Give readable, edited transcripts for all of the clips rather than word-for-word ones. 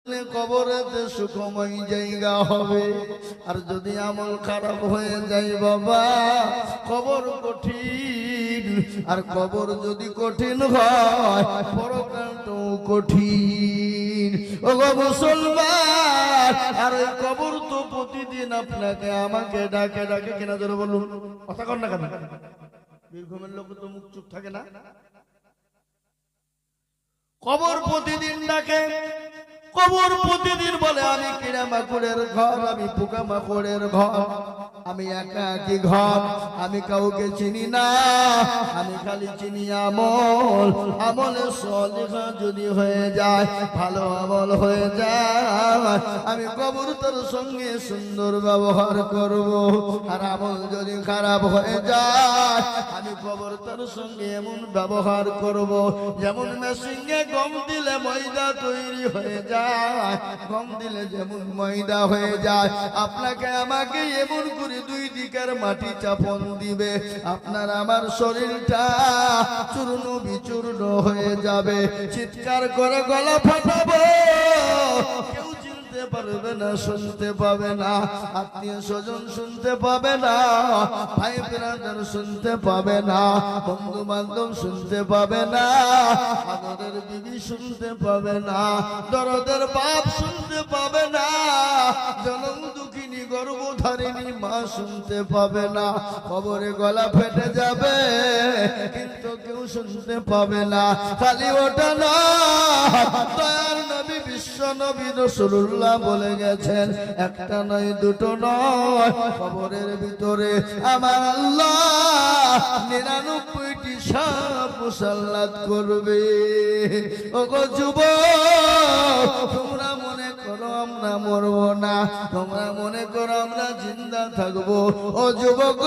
কবরেতে সুখময় জায়গা হবে। আর যদি আমল খারাপ হয়ে যায় বাবা, কবর কঠিন। আর কবর যদি কঠিন হয়, পরকালটাও কঠিন। ও গো মুসলমান, আর ওই কবর তো প্রতিদিন আপনাকে আমাকে ডাকে ডাকে কিনা ধরে বলুন, কথা কর না কেন? বীরভূমের লোক তো মুখ চুপ থাকে না। কবর প্রতিদিন ডাকে, কবর প্রতিদিন বলে আমি কিড়ামাকড়ের ঘর, আমি পোকামাকড়ের ঘর, আমি একাকী ঘর, আমি কাউকে চিনি না, আমি খালি চিনি আমল। আমলে সলিহা যদি হয়ে যায়, ভালো আমল হয়ে যায়, আমি কবর তার সঙ্গে সুন্দর ব্যবহার করব। আর আমল যদি খারাপ হয়ে যায়, আমি কবর তার সঙ্গে এমন ব্যবহার করব যেমন মেশিনে গম দিলে ময়দা তৈরি হয়ে যায়, গম দিলে যেমন ময়দা হয়ে যায়, আপনাকে আমাকে এমন করে দুই দিকের মাটি চাপন দিবে, আপনার আমার শরীরটা চূর্ণ বিচূর্ণ হয়ে যাবে। চিৎকার করে গলা ফাটাবো, কেউ চিনতে পারবে না, শুনতে পাবে না, আত্মীয় স্বজন শুনতে পাবে না, ভাই ব্রাদার শুনতে পাবে না, বন্ধু বান্ধব শুনতে পাবে না, আমাদের বিবি শুনতে পাবে না, দরদের বাপ শুনতে পাবে না, জনম দুঃখিনী গর্ভধারিণী মা শুনতে পাবে না। কবরে গলা ফেটে যাবে কিন্তু কেউ শুনতে পাবে না। খালি ওটা না, দয়ার নবী বিশ্ব নবী রাসূলুল্লাহ বলে গেছেন, একটা নয় দুটো নয়, কবরের ভিতরে আমার আল্লাহ 99টি সাপ মুসাল্লাত করবে। ওগো যুবক, তোমরা মনে করো আমরা মরবো না, তোমরা মনে করো আমরা জিন্দা থাকবো। ও যুবক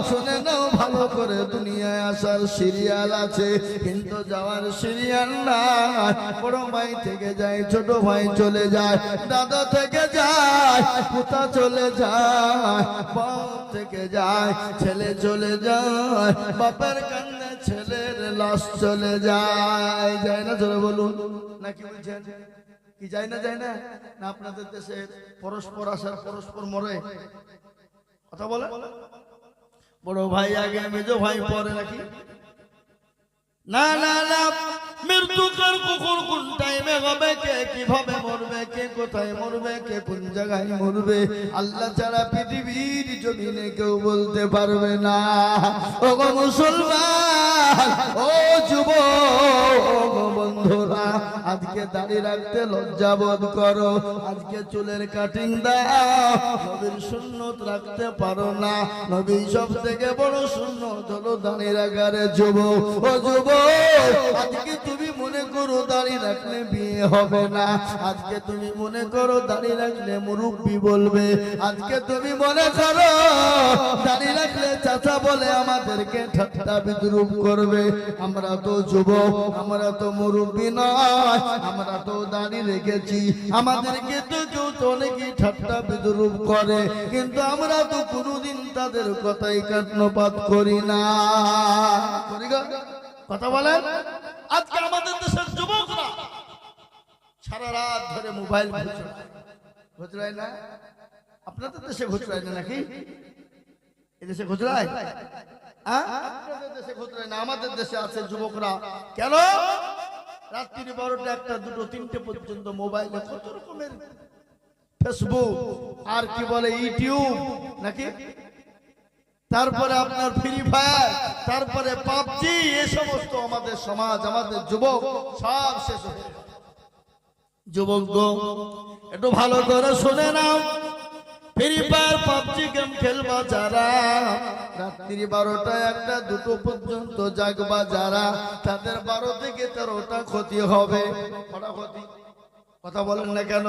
শুনে নাও ভালো করে, দুনিয়ায় আসার সিরিয়াল আছে কিন্তু যাওয়ার সিরিয়াল না। বড় ভাই থেকে যায়, ছোট ভাই চলে যায়, দাদা থেকে যায়, পুতা চলে যায়, বাপ থেকে যায়, ছেলে চলে যায়, বাপের কান্নে ছেলের লাশ চলে যায়। যায় না জোরে বলুন, নাকি বলছেন? কি যায় না? যায় না? না আপনাদের দেশে পরস্পর আসার পরস্পর মরে, কথা বলে? বড় ভাই আগে, মেজো ভাই পরে, নাকি? না না না, মৃত্যু কার কখন কোন টাইমে হবে, কে কিভাবে মরবে, কে কোথায় মরবে, কে কোন জায়গায় মরবে, আল্লাহ ছাড়া পৃথিবীর জমিনে কেউ বলতে পারবে না। ও গো মুসলমান, ও যুবক, ও বন্ধুরা, আজকে দাড়ি রাখতে লজ্জা বোধ করো, আজকে চুলের কাটিং দাও, নবীর সুন্নত রাখতে পারো না। নবী সব থেকে বড় সুন্নত হলো দাড়ি রাখার। যুবক, ও যুবক, আজকে তুমি মনে করো দাড়ি রাখলে বিয়ে হবে না, আজকে তুমি মনে করো দাড়ি রাখলে মুরব্বি বলবে, আজকে তুমি মনে করো দাড়ি রাখলে চাচা বলে আমাদেরকে ঠাট্টা বিদ্রুপ করবে। আমরা তো যুবক, আমরা তো মুরব্বি নয়, আমরা তো দাড়ি রেখেছি, আমাদেরকে তো কেউ তো অনেকেই ঠাট্টা বিদ্রুপ করে, কিন্তু আমরা তো কোনোদিন তাদের কথাই কর্ণপাত করি না। কথা বলেন? আজকে আমাদের দেশের যুবকরা সারা রাত ধরে মোবাইল ঘুচড়ায় না? আপনাদের দেশে ঘুচড়ায় না নাকি? এদেশে ঘুচড়ায়? আপনাদের দেশে ঘুচড়ায় না, আমাদের দেশে আছে যুবকরা। কেন? রাত্রি 12টা 1টা 2টো 3টে পর্যন্ত মোবাইলে কত রকমের ফেসবুক আর কি বলে ইউটিউব নাকি, তারপরে আপনার ফ্রি ফায়ার, তারপরে পাবজি, এই সমস্ত আমাদের সমাজ, আমাদের যুবক সব শেষ হয়ে গেল। যুবক একটু ভালো করে শুনে নাও, ফ্রি ফায়ার পাবজি গেম খেলবা যারা, রাত্রি 12টা 1টা 2টো পর্যন্ত জাগবা যারা, তাদের 12 থেকে 13টা ক্ষতি হবে। ক্ষতি, কথা বলেন না কেন?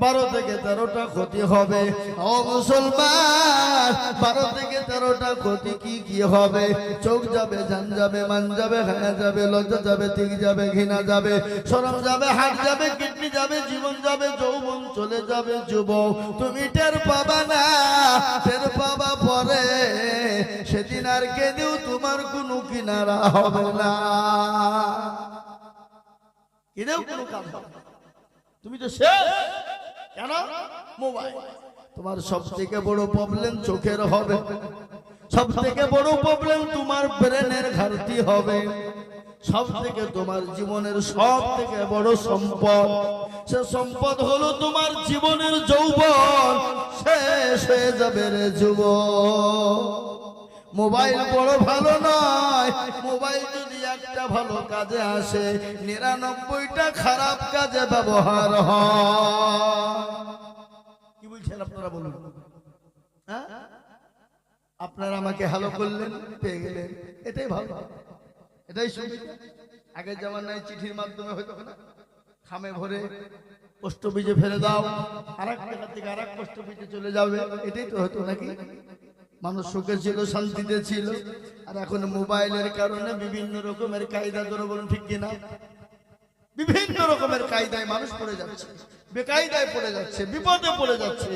12 থেকে 13টা ক্ষতি হবে। ও মুসলমান, 12 থেকে 13টা ক্ষতি কি কি হবে? চোখ যাবে, জান যাবে, মান যাবে, হায়া যাবে, লজ্জা যাবে, তিক যাবে, ঘৃণা যাবে, শরম যাবে, হাত যাবে, কিডনি যাবে, জীবন যাবে, যৌবন চলে যাবে। যুবক তুমি টের পাবা না, টের পাবা পরে, সেদিন আর কেঁদেও তোমার কোনো কিনারা হবে না, কেঁদেও কোনো কাজ হবে না। তুমি তো শেষ। কেন? মোবাইল। তোমার সব থেকে বড় প্রবলেম চোখের হবে, সব থেকে বড় প্রবলেম তোমার ব্রেনের ঘাটতি হবে, সব থেকে তোমার জীবনের সব থেকে বড় সম্পদ, সে সম্পদ হলো তোমার জীবনের যৌবন, শেষ হয়ে যাবে রে যুবক। মোবাইল বড় ভালো নয়, মোবাইল যদি একটা ভালো কাজে আসে 99টা খারাপ কাজে ব্যবহার হয়। কি বলছেন আপনারা বলুন? হ্যাঁ, আপনারা আমাকে হ্যালো করলেন, পেয়ে গেলেন, এটাই ভালো, এটাই সুবিধা। আগের জামানায় চিঠির মাধ্যমে হয়তো না, খামে ভরে পোস্ট অফিসে ফেলে দাও, আর এক জায়গা থেকে আর এক পোস্ট অফিসে চলে যাবে, এটাই তো হতো নাকি? মানুষ সুখে ছিল, শান্তিতে ছিল। আর এখন মোবাইলের কারণে বিভিন্ন রকমের কায়দা, ধরে বলুন ঠিক কিনা, বিভিন্ন রকমের কায়দায় মানুষ পড়ে যাচ্ছে, বেকায়দায় পড়ে যাচ্ছে, বিপদে পড়ে যাচ্ছে।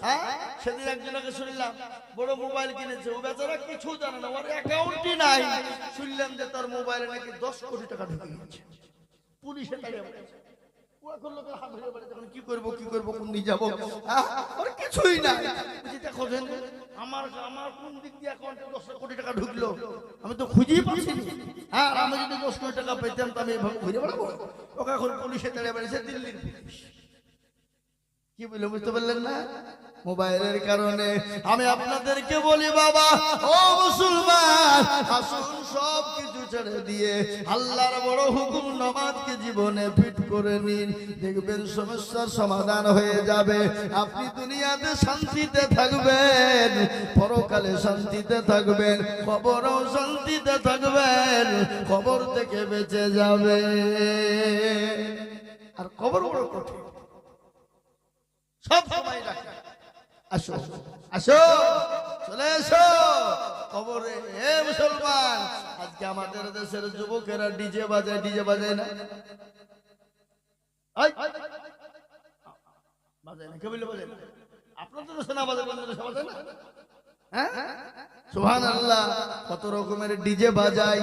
হ্যাঁ, সেদিন একজনকে শুনলাম বড় মোবাইল কিনেছে, ও বেচারা কিছু জানে না, ওর অ্যাকাউন্টই নাই। শুনলাম যে তার মোবাইলে নাকি 10 কোটি টাকা ঢুকে গেছে, পুলিশে দাঁড়িয়ে বলেছে। ও এখন লোকের হাত ধরে বলে তখন কি করবো কি করবো, কোন দিকে যাবো, ওর কিছুই নাই। দেখো আমার আমার কোন দিক দিয়ে অ্যাকাউন্টে 10 কোটি টাকা ঢুকলো, আমি তো খুঁজেই পাচ্ছি না। হ্যাঁ, আমি যদি 10 কোটি টাকা পেতাম তো আমি এভাবে ঘুরে বেড়াবো। ওকে এখন পুলিশে দাঁড়িয়ে বেড়েছে, দিল্লির পুলিশ। কি বলে বুঝতে পারলেন না? মোবাইলের কারণে। আমি আপনাদেরকে বলি বাবা ও মুসলমান, আসুন সব কিছু ছেড়ে দিয়ে আল্লাহর বড় হুকুম নামাজকে জীবনে ফিট করে নিন, দেখবেন সমস্যার সমাধান হয়ে যাবে। আপনি দুনিয়াতে শান্তিতে থাকবেন, পরকালে শান্তিতে থাকবেন, কবরেও শান্তিতে থাকবেন, কবর থেকে বেঁচে যাবে। আর কবর বড় কঠিন, সব সময় ডাকে আসো আসো, চলে এসো কবরে। হে মুসলমান, আজকে আমাদের দেশের যুবকেরা ডিজে বাজায়, ডিজে বাজায় না, বাজায় না, কে বললে বাজায় না? আপনাদের দেশে না বাজায়, বন্ধুদের দেশে বাজায় না? হ্যাঁ, সুবহানাল্লাহ। কত রকমের ডিজে বাজায়,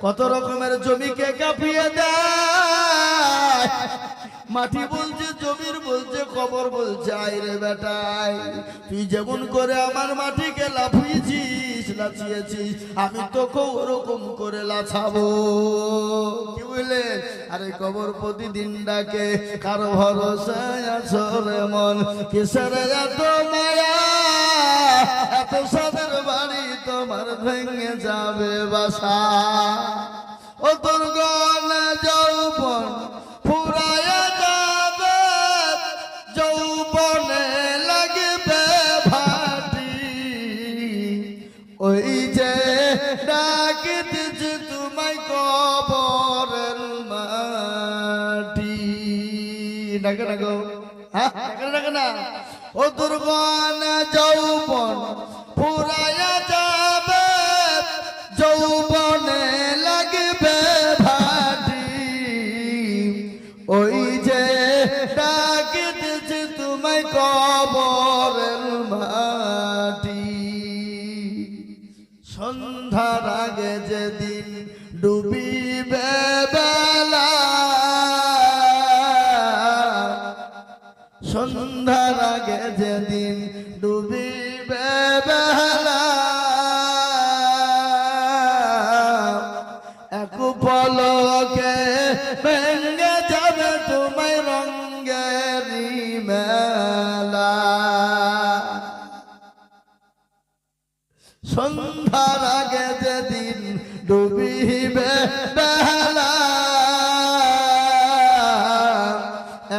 কত রকমের জমিকে কাঁপিয়ে দেয়। মাটি বলছে, জমির বলছে, কবর বলছে আইরে বেটাই, তুই যেমন করে আমার মাটিকে লাফিয়েছিস, লাচিয়েছিস, আমি তোকে ওরকম করে লাছাবো। কি বললেন? আরে কবর প্রতিদিন ডাকে, কারো ভরসায় আছো রে মন, কিসের এত মায়া, এত সাদের বাড়ি তোমার ভেঙে যাবে বাসা। ও তোর গনে যৌবন ফুরায়া যাবে, যৌবনে লাগবে ভাটি, ওই যে ডাকিতেছে তোমায় কবরের মাটি। ডাকে না গো, হ্যাঁ ডাকে না। ও তোর গনে যৌবন ফুরায়া যাবে, যৌবনে লাগবে ভাটি, ওই যে ডাকিতেছে তোমায় কবরের মাটি। সন্ধ্যার আগে যেদিন ডুবিবে বেলা, সন্ধ্যার আগে যেদিন ডুবিবে বেলা, এক পলকে ভেঙে যাবে তোমায় রঙের মেলা। সন্ধ্যার আগে যেদিন ডুবিবে বেলা,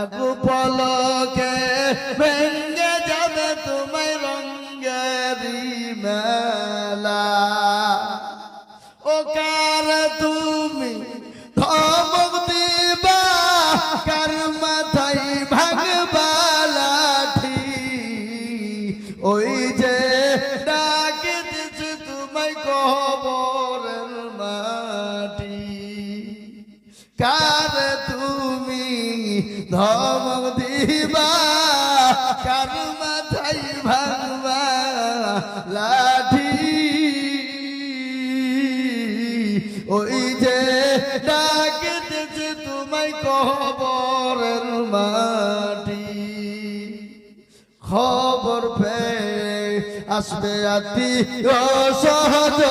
এক পলকে ভেঙে যাবে তোমায় রঙের মেলা। ও কার তুমি ধমক দিবা, কার মাথায় ভাঙবা লাঠি, ওই যে ডাকিতেছে তোমায় কবরের মাটি। কার তুমি ধমক দিবা, কার মাথায় ভাঙবা লাঠি, ওই যে ডাকিতেছে তোমায় কবরের মাটি। খবর পেয়ে আসবে আত্মীয় স্বজন,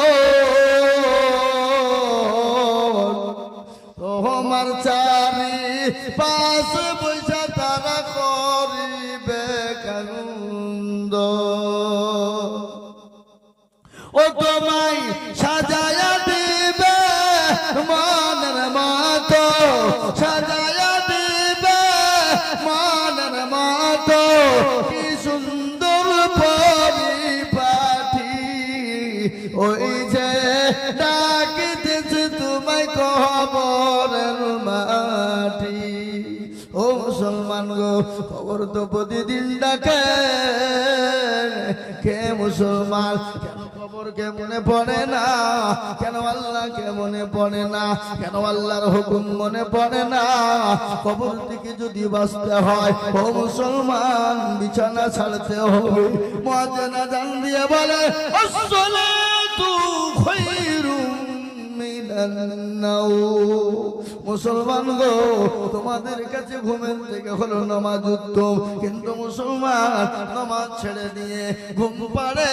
তোমার চারি পাশে বৈশা তারা করিবে কানন্দ। ও তোমায় সাজায়া দিবে মনের মতো, সাজায়া দিবে মনের মতো, কি সুন্দর পরিপাটি, ওই যে ডাকিতেছে তোমায় কবরের মাটি। ও মুসলমান গো, খবর তো প্রতিদিন ডাকে, কে মুসলমান কেন খবরকে মনে পড়ে না, কেন আল্লাহকে মনে পড়ে না, কেন আল্লাহর হুকুম মনে পড়ে না? কবর থেকে যদি বাঁচতে হয় ও মুসলমান বিছানা ছাড়তে হবে। মুয়াজ্জিন আযান দিয়ে বলে আসসালাতু খায়রুম মিনান নাওম। মুসলমান গো, তোমাদের কাছে ঘুমের থেকে হলো নামাজ উত্তম, কিন্তু মুসলমান নামাজ ছেড়ে দিয়ে ঘুম পাড়ে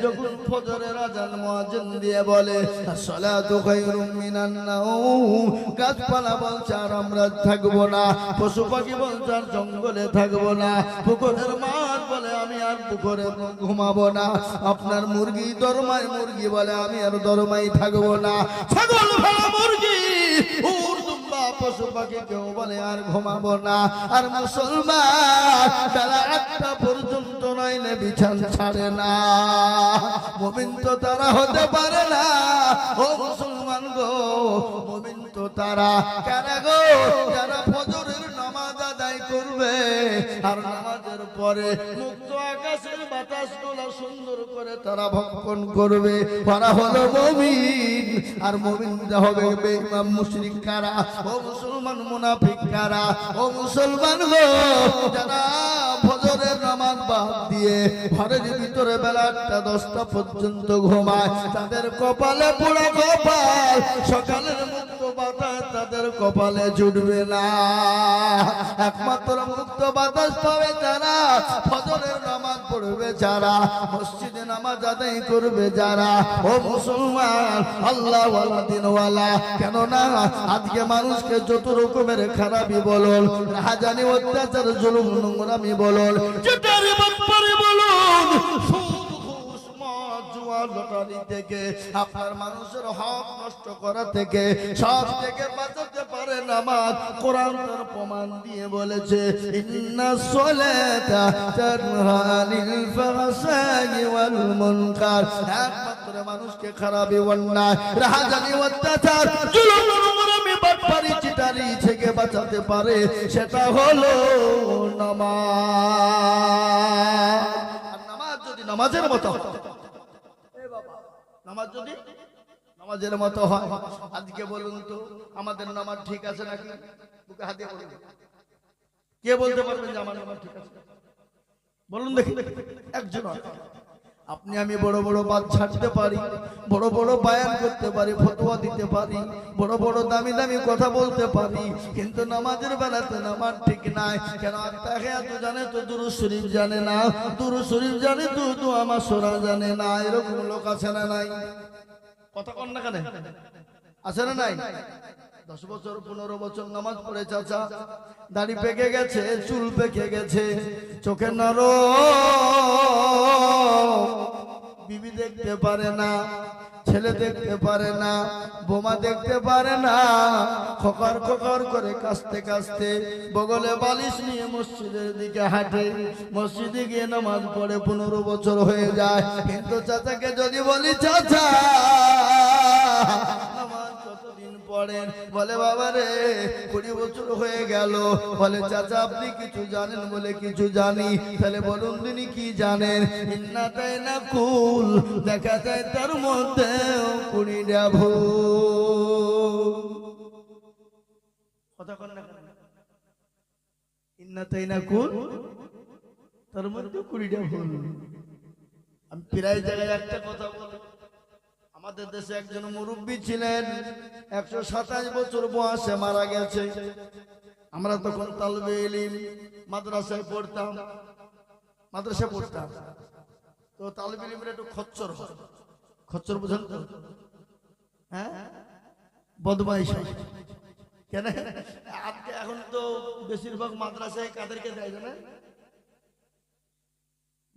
যখন ফজরের আযান মুয়াজ্জিন দিয়ে বলে আসসালাতু খায়রুম মিনান নাওম, গাছপালা বলছে আর আমরা থাকবো না, পশু পাখি বলছে আর জঙ্গলে থাকবো না, পুকুরের মাছ বলে আমি আর পুকুরে ঘুমাবো না, আপনার মুরগি দরমায় মুরগি বলে আমি আর দরমাই থাকবো না, ছাগল ভেড়া মুরগি পশু পাখি কেউ বলে আর ঘুমাবো না। আর মুসলমান বেলা 1টা পর্যন্ত নইলে বিছানা ছাড়ে না। মুমিন তো তারা হতে পারে না। ও মুসলমান গো, মুমিন তো তারা কারা গো, যারা ফজরের নামাজ আদায় করবে আর নামাজের পরে মুক্ত আকাশের বাতাসগুলো সুন্দর করে তারা ভক্ষণ করবে, তারা হলো মুমিন। আর মুমিনরা হবে বেঈমান মুশরিক কারা? ও মুসলমান মুনাফিক কারা? ও মুসলমান গো, যারা ফজরের নামাজ বাদ দিয়ে ঘরের ভিতরে বেলা 8টা 10টা পর্যন্ত ঘুমায়, তাদের কপালে পুরো কপাল, সকালের মুক্ত বাতাস তাদের কপালে জুটবে না। একমাত্র মুক্ত বাতাস পাবে যারা ফজরের নামাজ পড়বে, যারা মসজিদে নামাজ আদায় করবে, যারা। ও মুসলমান আল্লাহ ওয়ালা দিনওয়ালা, কেননা আজকে মানুষকে যত রকমের খারাপি বলুন, রাহাজানি অত্যাচার জুলুম নোংরামি বলুন, যেটারই ব্যাপারে বলুন, লটারি থেকে আপনার মানুষের হক নষ্ট করা থেকে সব থেকে বাঁচাতে পারে নামাজ। কোরআন তার প্রমাণ দিয়ে বলেছে ইন্নাস সালাতা তানহা আনিল ফাহশাই ওয়াল মুনকার। একমাত্র মানুষকে খারাপি, অন্যায়, রাহাজানি অত্যাচার জুলুম নোংরামি বাটপারি চিটারি থেকে বাঁচাতে পারে, সেটা হলো নামাজ। আর নামাজ যদি নামাজের মতো, নামাজ যদি নামাজের মতো হয়, আজকে বলুন তো আমাদের নামাজ ঠিক আছে নাকি? বুকে হাত দিয়ে বলুন, কে বলতে পারবেন যে আমার নামাজ ঠিক আছে? বলুন দেখি একজন। আপনি আমি বড় বড় বাদ ছাড়তে পারি, বড় বড় বায়ান করতে পারি, ফতোয়া দিতে পারি, বড় বড় দামি দামি কথা বলতে পারি, কিন্তু নামাজের বেলাতে নামাজ ঠিক নাই। কেন? তাহিয়াত জানে তো দুরূদ শরীফ জানে না, দুরূদ শরীফ জানে তো দোয়া মাসুরা জানে না। এরকম লোক আছে না নাই? কথা কন না কেন? আছে না নাই? 10 বছর 15 বছর নামাজ পড়ে চাচা, দাড়ি পেকে গেছে, চুল পেকে গেছে, চোখে নরম, বিবি দেখতে পারে না, ছেলে দেখতে পারে না, বোমা দেখতে পারে না, খকর খকর করে কাস্তে কাস্তে বগলে বালিশ নিয়ে মসজিদের দিকে হাঁটে, মসজিদে গিয়ে নামাজ পড়ে 15 বছর হয়ে যায়। কিন্তু চাচাকে যদি বলি চাচা নামাজ কতদিন পড়েন? বলে বাবা রে 20 বছর হয়ে গেল। বলে চাচা আপনি কিছু জানেন? বলে কিছু জানি। তাহলে বলুন তিনি কি জানেন? ইন্না তাইনা কুল, দেখা যায় তার মধ্যে 20টা ভুল। কথা কন না? ইন্না তাইনা কুল, তার মধ্যে 20টা ভুল। আমি প্রায় জায়গায় একটা কথা বলি, আমাদের দেশে একজন মুরব্বী ছিলেন, 127 বছর বয়সে মারা গেছে। আমরা তখন তালবে ইলম মাদ্রাসায় পড়তাম, মাদ্রাসা পড়তাম, তো তালিবে ইলমের একটু খচ্চর হয়। খচ্চর বুঝেন তো? হ্যাঁ, বদমাইশ হয়। কেন? আজকে এখন তো বেশিরভাগ মাদ্রাসায় কাদেরকে দেয় জানেন?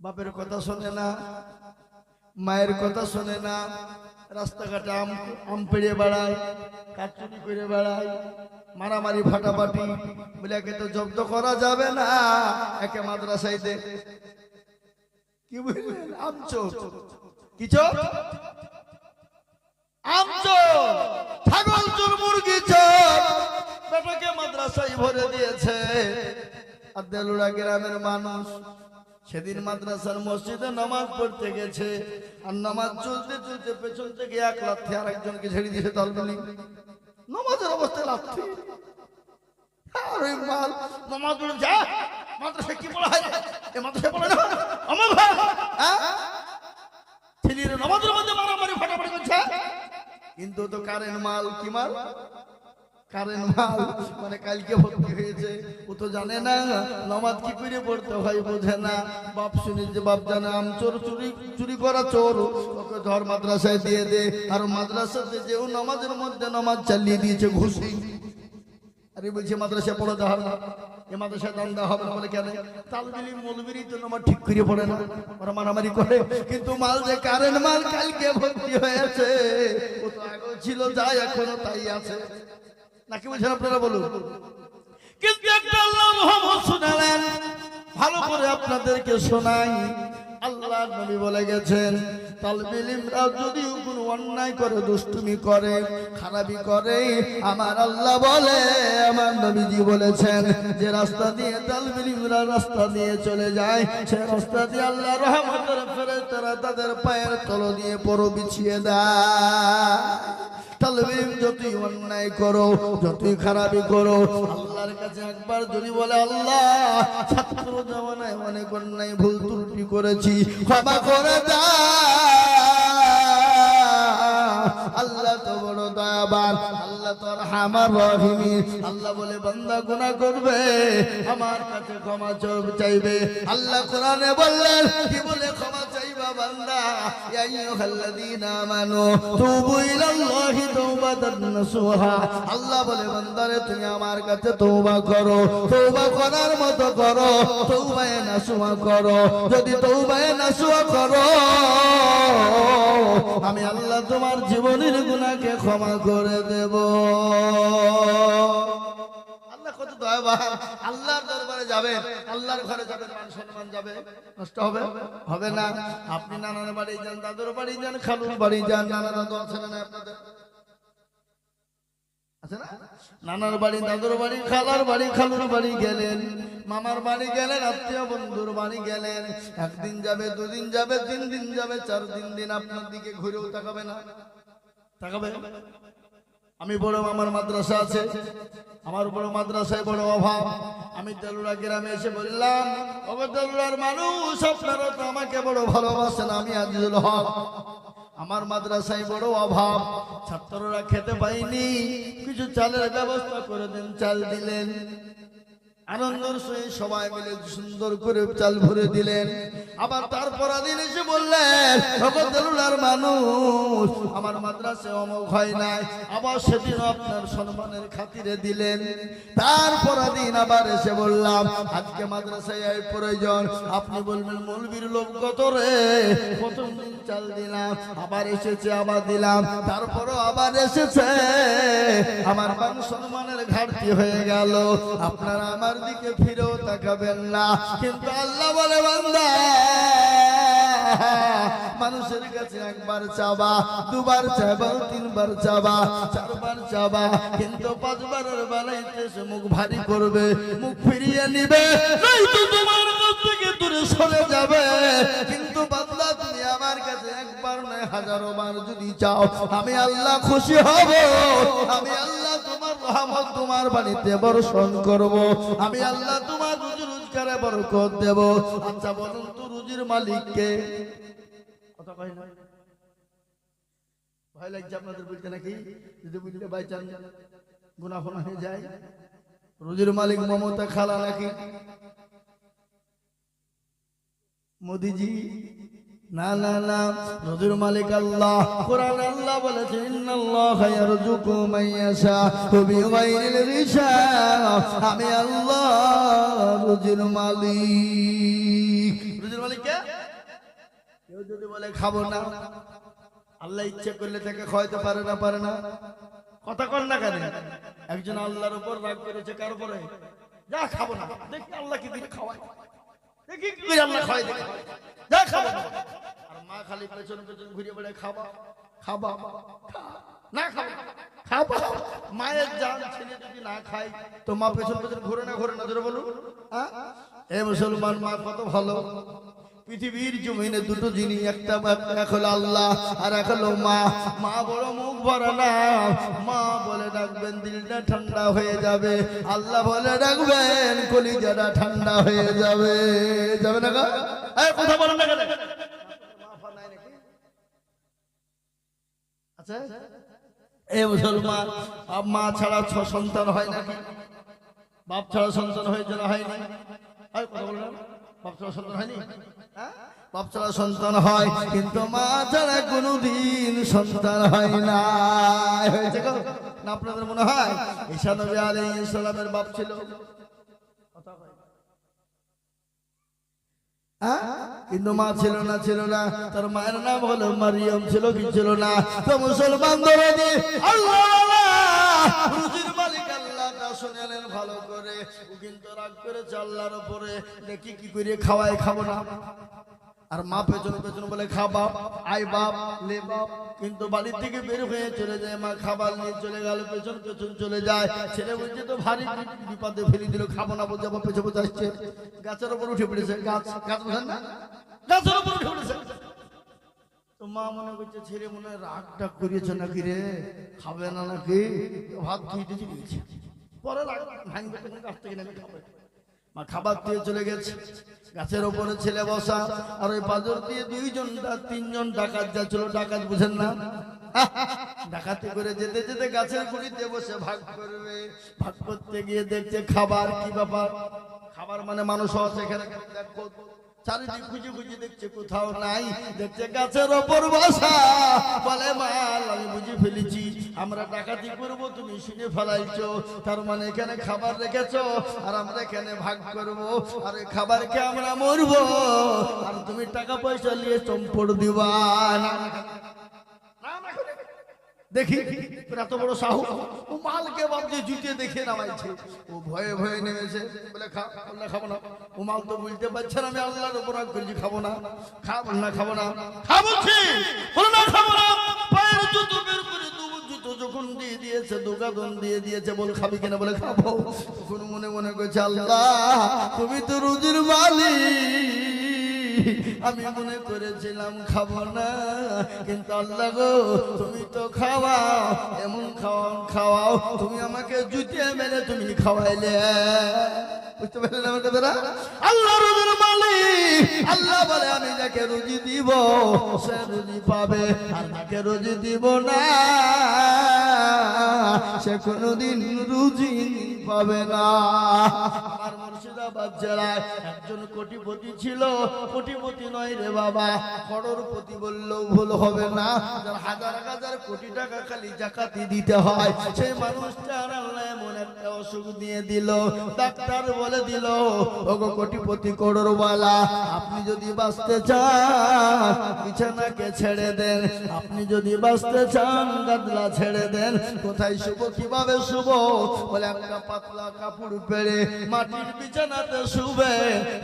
বাপের কথা শোনে না, মায়ের কথা শোনে না, রাস্তাঘাটে আম পেড়ে বেড়ায়, কাটচুরি করে বেড়ায়, মারামারি ফাটাফাটি, বলে একে তো জব্দ করা যাবে না, একে মাদ্রাসায় দে। কি বুঝলেন? আমচোর। কি চোর? আমচোর, ছাগল চোর, মুরগি চোর, বেটাকে মাদ্রাসায় ভরে দিয়েছে। আর দেলুড়া গ্রামের মানুষ সেদিন মাদ্রাসার মসজিদে নামাজ পড়তে গেছে, আর নামাজ চলতে চলতে পেছন থেকে এক লাথি আর একজনকে ছেড়ে দিয়েছে তালবেলি। নামাজের অবস্থায় লাথি। আর ওই মাল নামাজ পড়ে যা, মাদ্রাসায় কি পড়া হয়? এ মাদ্রাসায় পড়ে না আমার ভাই, ছেলের নামাজের মধ্যে মারামারি ফাটাফাটি করছে। কিন্তু তো কারেন্ট মাল। কি মাল? কারেন্ট মাল। মানে কালকে ভর্তি হয়েছে, ও তো জানে না নামাজ কি করে পড়তে হয়, বোঝে না। বাপ শুনে যে বাপ জানে আম চোর, চুরি করা চোর, ওকে ধর মাদ্রাসায় দিয়ে দে। আর মাদ্রাসাতে যেও নামাজের মধ্যে নামাজ চালিয়ে দিয়েছে ঘুষি। আরে বলছে মাদ্রাসায় পড়ে দেওয়া হবে না, এ মাদ্রাসায় দান দেওয়া হবে না। বলে কেন? তালবিলি মৌলবিরই তো নামাজ ঠিক করে পড়ে না, ওরা মারামারি করে। কিন্তু মাল যে কারেন্ট মাল কালকে ভর্তি হয়েছে, ও তো আগেও ছিল, যাই এখনো তাই আছে। নাকি বলছেন আপনারা বলুন? কিন্তু একটা আল্লাহ রহমত শোনালেন, ভালো করে আপনাদেরকে শোনাই। আল্লাহ নবী বলে গেছেন, তালবিল ইলমরা যদি কোনো অন্যায় করে, দুষ্টুমি করে, খারাপি করে, আমার আল্লাহ বলে, আমার নবীজি বলেছেন, যে রাস্তা দিয়ে তালবিল ইলমরা রাস্তা দিয়ে চলে যায়, সে রাস্তা দিয়ে আল্লাহ রহমতের ফেরেশতারা তাদের পায়ের তলা দিয়ে পরো বিছিয়ে দেয়। তালবিল যতই অন্যায় করো, যতই খারাপি করো, আল্লাহর কাছে একবার যদি বলে, আল্লাহ ছাত্র জামানায় অনেক অন্যায় ভুল ত্রুটি করেছি, ক্ষমা করে দাও, আল্লাহ তো বড় দয়াবান, আল্লাহ তো আরহামার রাহিম। আল্লাহ বলে বান্দা গুনাহ করবে, আমার কাছে ক্ষমা চাইবে। আল্লাহ কোরআনে বললেন, কি বলে ক্ষমা চাইবা বান্দা? ইয়া আইয়ুহাল্লাযীনা আমানু তুবু ইলাল্লাহি তাওবাতান নাসুহা। আল্লাহ বলে বান্দারে তুমি আমার কাছে তওবা করো, তওবা করার মতো করো, তওবায়ে নাসুহা করো। যদি তওবায়ে নাসুহা করো, আমি আল্লাহ তোমার জীবনের গুনাহকে ক্ষমা করে দেব। আল্লাহ কত দয়াবান। আল্লাহর দরবারে যাবেন, আল্লাহর ঘরে যাবেন, মান সম্মান যাবে, নষ্ট হবে? হবে না। আপনি নানার বাড়ি যান, দাদুর বাড়ি যান, খালুর বাড়ি যান, নানা দাদু আছে না আপনাদের? আছে না? নানার বাড়ি, দাদুর বাড়ি, খালার বাড়ি, খালুর বাড়ি গেলেন, মামার বাড়ি গেলেন, আত্মীয় বন্ধুর বাড়ি গেলেন। একদিন যাবে, দুদিন যাবে, 3 দিন যাবে, 4 দিন আপনার দিকে ঘুরেও তাকাবে না। তাকাবে? আমি বড়, আমার মাদ্রাসা আছে, আমার বড় মাদ্রাসায় বড় অভাব। আমি দেলুড়া গ্রামে এসে বললাম, ওগো দেলুড়ার মানুষ, আপনারা তো আমাকে বড় ভালোবাসেন, আমি আজিজুল হক, আমার মাদ্রাসায় বড় অভাব, ছাত্ররা খেতে পাইনি, কিছু চালের ব্যবস্থা করে দেন। চাল দিলেন, আনন্দের সহিত সবাই মিলে সুন্দর করে চাল ভরে দিলেন। আবার তারপর দিন এসে বললেন, ওগো দেলুড়ার মানুষ, আমার মাদ্রাসায় অমুক হয় নাই, আবার সেদিন আপনার সম্মানের খাতিরে দিলেন। তারপর দিন আবার এসে বললাম, আজকে মাদ্রাসায় এই প্রয়োজন, আপনি বলবেন মৌলবীর লোক কত রে, প্রথম দিন চাল দিলাম, আবার এসেছে, আবার দিলাম, তারপরও আবার এসেছে, আমার মান সম্মানের ঘাটতি হয়ে গেল, আপনারা আমার দিকে ফিরেও তাকাবেন না। কিন্তু আল্লাহ বলে, বান্দা মানুষের কাছে একবার চাবা, দুবার চাবা, 3 বার চাবা, 4 বার চাবা, কিন্তু 5 বারের বেলাতে সে মুখ ভারী করবে, মুখ ফিরিয়ে নিবে, নয়তো তোমার কাছ থেকে দূরে সরে যাবে। কিন্তু বান্দা তুমি আমার কাছে একবার নয়, 1000 বার যদি চাও, আমি আল্লাহ খুশি হব, আমি আল্লাহ তোমার রহমত তোমার বাড়িতে বর্ষণ করব, আমি আল্লাহ তোমার রুজি রোজগারে বরকত দেব। আচ্ছা বলুন তো, রুজির মালিক কে? কথা কয় না? ভয় লাগছে আপনাদের বলতে নাকি? যদি বুঝলে বাই চান গুনাহ হয়ে যায়। রুজির মালিক মমতা খালা নাকি? মোদিজি না না না, রুজির মালিক আল্লাহ। কোরআন আল্লাহ বলেছেন ইন্নাল্লাহা ইয়ারযুকু মান ইয়াশাউ বিগাইরি হিসাব। আমি আল্লাহ রুজির মালিক। রুজির মালিক কে? কেউ যদি বলে খাবো না, আল্লাহ ইচ্ছে করলে তাকে খাওয়াইতে পারে না, পারে না? কথা কর না কেন? একজন আল্লাহর উপর রাগ করেছে, কার উপরে? যা খাবো না, দেখি আল্লাহ কি দিয়ে খাওয়ায়, দেখি কি করে আল্লাহ খাওয়াই দেয়, যা খাবো না। আর মা খালি পেছন পেছন ঘুরে বেড়ে খাবা খাবা না, খাবা খাবা। মায়ের জান ছেলে যদি না খায় তো মা পেছন পেছন ঘুরে না, ঘুরে না, ধরে বলুন। এ মুসলমান, মা কত ভালো। পৃথিবীর জমিনে দুটো জিনিস, একটা এক হলো আল্লাহ আর এক হলো মা। মা বড় মুখ ভরা না, মা বলে ডাকবেন দিলটা ঠান্ডা হয়ে যাবে, আল্লাহ বলে ডাকবেন কলিজাটা ঠান্ডা হয়ে যাবে। যাবে না? কথা বলেন না কেন? আচ্ছা, এ মুসলমান, মা ছাড়া সন্তান হয় নাকি? বাপ ছাড়া সন্তান হয়েছে না হয়নি? কথা বললাম, বাপ ছাড়া সন্তান হয়নি? বাপ ছাড়া সন্তান হয়, কিন্তু মা ছাড়া কোনদিন সন্তান হয় না। হয়েছে না আপনাদের মনে হয়? ঈসা নবী আলাইহিস সালামের বাপ ছিল, কিন্তু মা ছিল না, ছিল না। তার মায়ের নাম হলো মারিয়াম, ছিল কি ছিল না? তো মুসলমান ধরে দি আল্লাহ রুজির মালিক আল্লাহটা শুনেলেন ভালো করে। ও কিন্তু রাগ করেছে আল্লাহর উপরে, দেখি কি করে খাওয়ায়, খাবো না। আর মা পেছন পেছন বলে খা বাপ, আই বাপ, লে বাপ। কিন্তু বাড়ি থেকে বের হয়ে চলে যায়, মা খাবার নিয়ে চলে গেল, পেছন পেছন চলে যায়। ছেলে বলছে তো ভারী বিপদে ফেলে দিল, খাবো না বলছে, আবার পেছন পেছন আসছে। গাছের উপর উঠে পড়েছে, গাছ গাছ বোঝেন না, গাছের উপর উঠে পড়েছে। তো মা মনে করছে ছেলে মনে হয় রাগ ডাক করিয়েছে নাকি রে, খাবে না নাকি, ভাত খেয়ে দিয়েছে। পরে রাগ ভাঙবে, গাছ থেকে নেমে খাবে। মা খাবার দিয়ে চলে গেছে, গাছের উপরে ছেলে বসা, আর ওই পাথর দিয়ে দুইজন তিনজন ডাকাত যাচ্ছিল। ডাকাত বুঝেন না? ডাকাতি করে যেতে যেতে গাছের গুড়িতে বসে ভাগ করবে। ভাগ করতে গিয়ে দেখছে খাবার, কি ব্যাপার? খাবার মানে মানুষ আছে এখানে, দেখো চারিদিক খুঁজে খুঁজে দেখছে, কোথাও নাই। দেখছে গাছের ওপর বসা, বলে মাল আমি বুঝে ফেলেছি, আমরা ডাকাতি করব, তুমি শুনে ফেলাইছো। তার মানে এখানে খাবার রেখেছো, আর আমরা এখানে ভাগ করব, আর এই খাবারকে আমরা মরবো, আর তুমি টাকা পয়সা নিয়ে চম্পড় দিবা না। দেখি এত বড় সাহু, ও মালকে বাপকে জুতিয়ে দেখে নামাইছে। ও ভয়ে ভয়ে নেমেছে, বলে খাবো না। ও মাল তো বুঝতে পারছে না আমি আল্লাহর উপর রাগ করেছি, খাবো না, খাবো না, খাবো না, খাবো না, খাবো না। পায়ের জুতো বের করে জুতো যখন দিয়ে দিয়েছে, দোকান দিয়ে দিয়েছে, বল খাবি কিনা, বলে খাবো। তখন মনে মনে করছে আল্লাহ তুমি তো রুজির মালিক, আমি মনে করেছিলাম খাবো না, কিন্তু আল্লাহ গো তুমি তো খাওয়াও, এমন খাওয়াও তুমি আমাকে জুতিয়ে মেরে তুমি খাওয়াইলে। বুঝতে পারলেন আমার কথাটা? আল্লাহ রুজির মালিক, আল্লাহ বলে আমি যাকে রুজি দিব সে রুজি পাবে, আর যাকে রুজি দিব না সে কোনোদিন রুজি পাবে না। আমার মুর্শিদাবাদ জেলায় একজন কোটিপতি ছিল, কোটিপতি নয় রে বাবা, করোড়পতি বললেও ভুল হবে না। যার হাজার হাজার কোটি টাকা খালি জাকাতি দিতে হয়, সেই মানুষটার আল্লাহ এমন একটা অসুখ দিয়ে দিল, ডাক্তার বলে দিল ওগো কোটিপতি করোড়ওয়ালা, আপনি যদি বাঁচতে চান বিছানাকে ছেড়ে দেন, আপনি যদি বাঁচতে চান গাদলা ছেড়ে দেন। কোথায় শুব, কিভাবে শুব? বলে একটা পাতলা কাপড় পেড়ে মাটির বিছানাতে শুবে,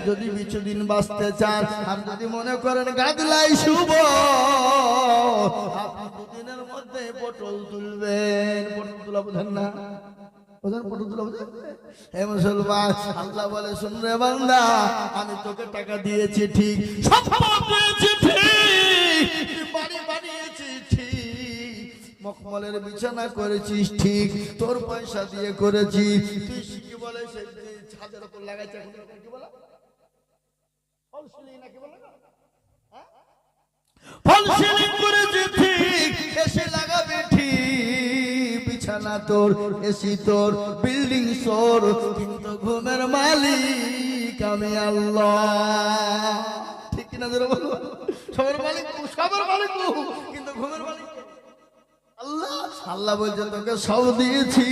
যদি কিছুদিন বাঁচতে চান। আর যদি মনে করেন গাদলাই শুব, আপনি দুদিনের মধ্যে পটল তুলবেন। পটল তোলা বোঝেন না? পটল তোলা বোঝেন? হে মুসলমান, আল্লাহ বলে শুন রে বান্দা, আমি তোকে টাকা দিয়েছি ঠিক, সম্পদ দিয়েছি ঠিক, বাড়ি বানিয়েছি ঠিক, মখমলের বিছানা করেছিস ঠিক, তোর পয়সা দিয়ে করেছি। তুই কি বলে সে ছাদের উপর লাগাইছে, এখন কি বলে ফল সিলিং নাকি বলে না? ফল সিলিং করেছি ঠিক, এসে লাগাবে ঠিক, বিছানা তোর, এসি তোর, বিল্ডিং তোর, কিন্তু ঘুমের মালিক আমি আল্লাহ। ঠিক কিনা ধরে বলো? সবার মালিক, সবার মালিক, কিন্তু ঘুমের মালিক আল্লাহ। আল্লাহ বলছে তোকে সব দিয়েছি,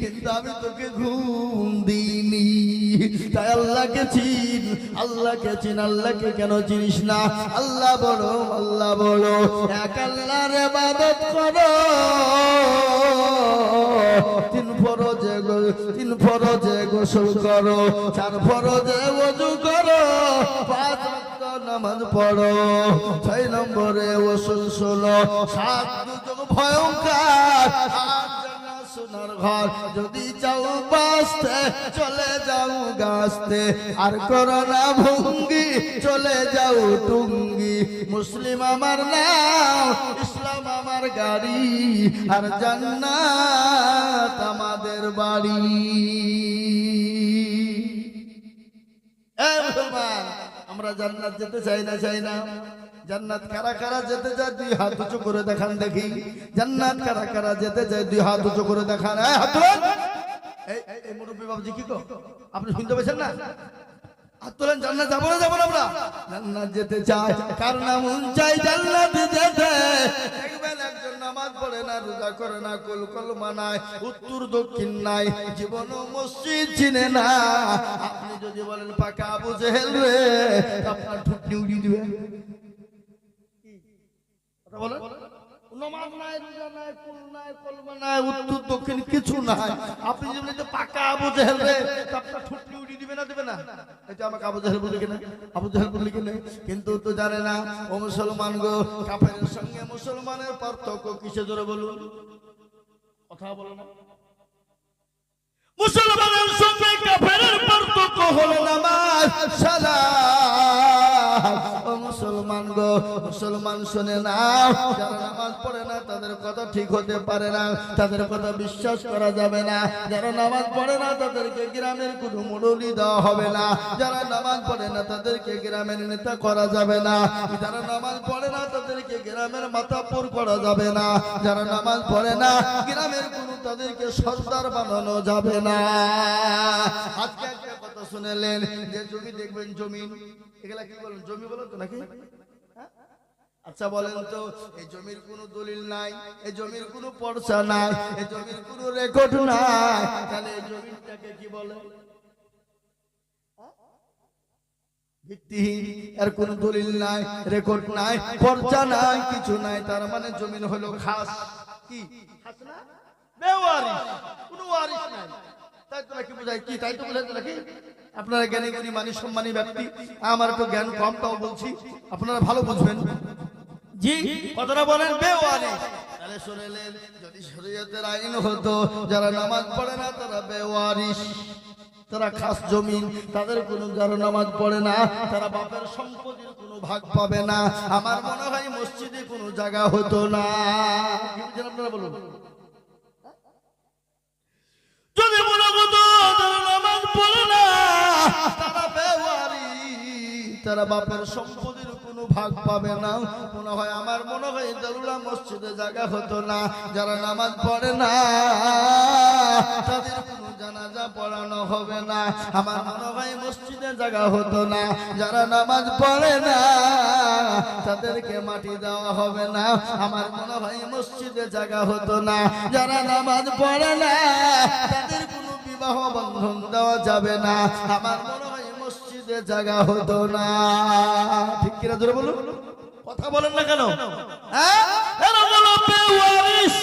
কিন্তু আমি তোকে ঘুম দিইনি। তাই আল্লাহকে চিন, আল্লাহকে চিন। আল্লাহকে কেন চিনিস না? আল্লাহ বলো, আল্লাহ বলো, এক আল্লাহর ইবাদত করো। তিন ফরজে গোসল করো, 4 ফরজে ওযু করো, 5 ওয়াক্ত নামাজ পড়ো, 6 নম্বরে ওসুল শোনো, 7 দুর্যোগ ভয়ঙ্কর, 8 জান্নাত সোনার ঘর। যদি চাও বাঁচতে চলে যাও গাছতে, আর করো না ভঙ্গি চলে যাও টুঙ্গি। মুসলিম আমার নাম, ইসলাম আমার গাড়ি, আর জান্নাত আমাদের বাড়ি। আমরা জান্নাত যেতে চাই না, চাই না? জান্নাত কারা কারা যেতে চায় 2 হাত উঁচু করে দেখান দেখি। জান্নাত কারা কারা যেতে চায় 2 হাত উঁচু করে দেখান। হাত তোলেন। এই মুরব্বী বাবুজি কি গো, আপনি শুনতে পেয়েছেন না? হাত তোলেন। জান্নাত যাবো না, যাবো না আমরা? জান্নাত যেতে চাই, কার না মন চাই জান্নাত যেতে। দেখবেন একজন নামাজ পড়ে না, রোজা করে না, কুল কলমা নাই, উত্তর দক্ষিণ নাই, জীবনও মসজিদ চিনে না। আপনি যদি বলেন পাকা আবু জেহেল রে, আপনার ঠুটনি উড়িয়ে দিবে। কথা বলেন। নামাজ নাই, রোজা নাই, কুল নাই, কলমা নাই, উত্তর দক্ষিণ কিছু নাই। আপনি যদি বলেন পাকা আবু জেহেল রে, আপনার ঠুটনি উড়িয়ে দিবে না, দিবে না? এটা আমাকে আবু জেহেল বলে কিনা, আবু জেহেল বলে কিনা, কিন্তু তো জানে না। ও মুসলমান গো, কাফেরের সঙ্গে মুসলমানের পার্থক্য কিসে? জোরে বলুন, কথা বলো না। মুসলমানের সঙ্গে কাফেরের পার্থক্য হলো নামাজ, সালাত। ও মুসলমান গো, মুসলমান শুনে না, যারা নামাজ পড়ে না তাদের কথা ঠিক হতে পারে না, তাদের কথা বিশ্বাস করা যাবে না। যারা নামাজ পড়ে না তাদেরকে গ্রামের কোনো মুরব্বি দেওয়া হবে না। যারা নামাজ পড়ে না তাদেরকে গ্রামের নেতা করা যাবে না। যারা নামাজ পড়ে না তাদেরকে গ্রামের মাতাপুর করা যাবে না। যারা নামাজ পড়ে না গ্রামের কোনো তাদেরকে সর্দার বানানো যাবে না। আজকে একটা কথা শুনেলেন যে জমি দেখবেন, জমিন, এগুলা কি বলেন? জমি বলেন তো নাকি? আচ্ছা বলেন তো, এই জমির কোনো দলিল নাই, এই জমির কোনো পর্চা নাই, এই জমির কোনো রেকর্ড নাই, তাহলে এই জমিটাকে কি বলে? ভিত্তিহীন। এর কোনো দলিল নাই, রেকর্ড নাই, পর্চা নাই, কিছু নাই। তার মানে জমিন হলো খাস। কি খাস না? বেওয়ারিশ, কোনো ওয়ারিশ নাই। তাই তো নাকি বোঝায়? কি তাই তো বোঝায় তো নাকি? আপনারা জ্ঞানী গুণী মানি সম্মানী ব্যক্তি, আমার একটু জ্ঞান কমটাও বলছি, আপনারা ভালো বুঝবেন। জি কথাটা বলেন, বেওয়ারিশ। তাহলে শুনেলেন, যদি শরীয়তের আইন হতো যারা নামাজ পড়ে না তারা বেওয়ারিশ, তারা খাস জমিন, তাদের কোনো, যারা নামাজ পড়ে না তারা বাপের সম্পত্তির কোনো ভাগ পাবে না। আমার মনে হয় মসজিদে কোনো জায়গা হতো না। কি বুঝেন আপনারা বলুন? যদি মনে হতো যারা নামাজ পড়ে না তারা বেওয়ারিশ, তারা বাপের সম্পত্তির কোনো ভাগ পাবে না, মনে হয়, আমার মনে হয় দারুলা মসজিদে জায়গা হতো না। যারা নামাজ পড়ে না তাদের কোনো জানাজা পড়ানো হবে না, আমার মনে হয় মসজিদে জায়গা হতো না। যারা নামাজ পড়ে না তাদেরকে মাটি দেওয়া হবে না, আমার মনে হয় মসজিদে জায়গা হতো না। যারা নামাজ পড়ে না তাদের কোনো বিবাহ বন্ধন দেওয়া যাবে না, আমার মনে হয় মসজিদে জায়গা হতো না। ঠিক কিনা জোরে বলুন, কথা বলেন না কেন? এরা হলো বেওয়ারিশ।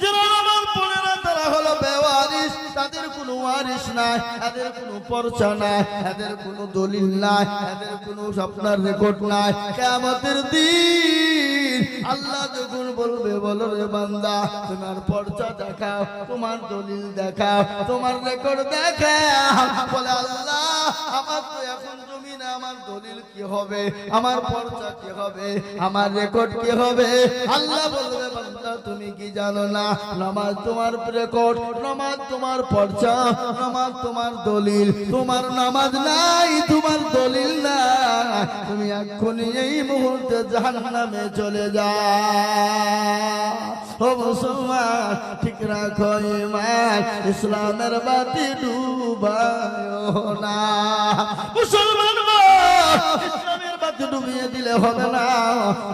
যারা নামাজ পড়ে না তারা হলো বেওয়ারিশ, তাদের কোনো ওয়ারিশ নাই, এদের কোনো পর্চা নাই, এদের কোনো দলিল নাই, এদের কোনো আপনার রেকর্ড নাই। কিয়ামতের দিন আল্লাহ যখন বলবে, বলো রে বান্দা তোমার পর্চা দেখাও, তোমার দলিল দেখাও, তোমার রেকর্ড দেখাও। বলে আল্লাহ আমার তো এখন জমি না, আমার দলিল কি হবে, আমার পর্চা কি হবে, আমার রেকর্ড কি হবে? আল্লাহ বলবে, বান্দা তুমি কি জানো না নামাজ তোমার রেকর্ড, নামাজ তোমার পর্চা, নামাজ তোমার দলিল। তোমার নামাজ নাই, তোমার দলিল নাই, তুমি এক্ষুনি এই মুহূর্তে জাহান্নামে চলে যাও। ও মুসলমান ঠিক রাখো ঈমান, ইসলামের বাতি ডুবায়ো না। মুসলমান ইসলামের বাতি বাতি ডুবিয়ে দিলে হবে না,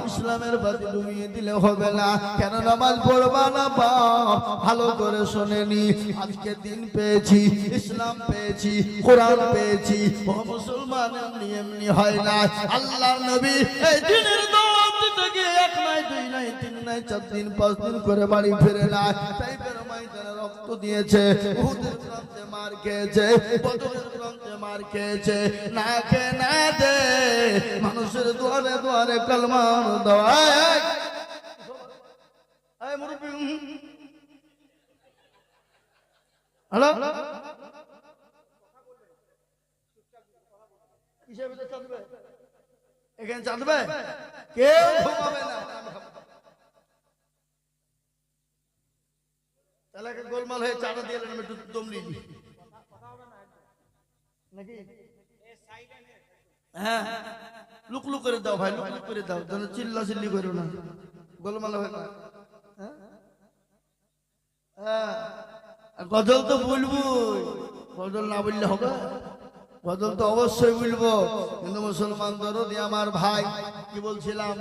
ইসলামের বাতি ডুবিয়ে দিলে হবে না। কেন নামাজ পড়বা না বাপ? ভালো করে শোনেনি। আজকে দিন পেয়েছি, ইসলাম পেয়েছি, কোরআন পেয়েছি। ও মুসলমান, এমনি এমনি হয় না। আল্লাহর নবী এই দিনের দাওয়াত দিতে গিয়ে 1 নাই 2 নাই 3 নাই 4 দিন 5 দিন করে বাড়ি ফিরে না। তাইফের ময়দানে রক্ত দিয়েছে, উহুদের প্রান্তে মার খেয়েছে, বদরের প্রান্তে মার খেয়েছে। না কে না দে মানুষের দুয়ারে দুয়ারে কালমার দাওয়াত। এই মুরব্বি, হ্যালো, কিসের ভিতরে চাঁদবে? এখানে চাঁদবে, কেউ ঘুমাবে না। এলাকা গোলমাল হয়ে চাঁদা দিয়ে একটু দম নিবি নাকি? হ্যাঁ, লুক লুক করে দাও ভাই, লুক লুক করে দাও, যেন চিল্লা চিল্লি করো না, গোলমাল হয় না। হ্যাঁ, গজল তো বলবো, গজল না বললে হবে? গজল তো অবশ্যই বলবো। কিন্তু মুসলমান দরদি আমার ভাই, কি বলছিলাম?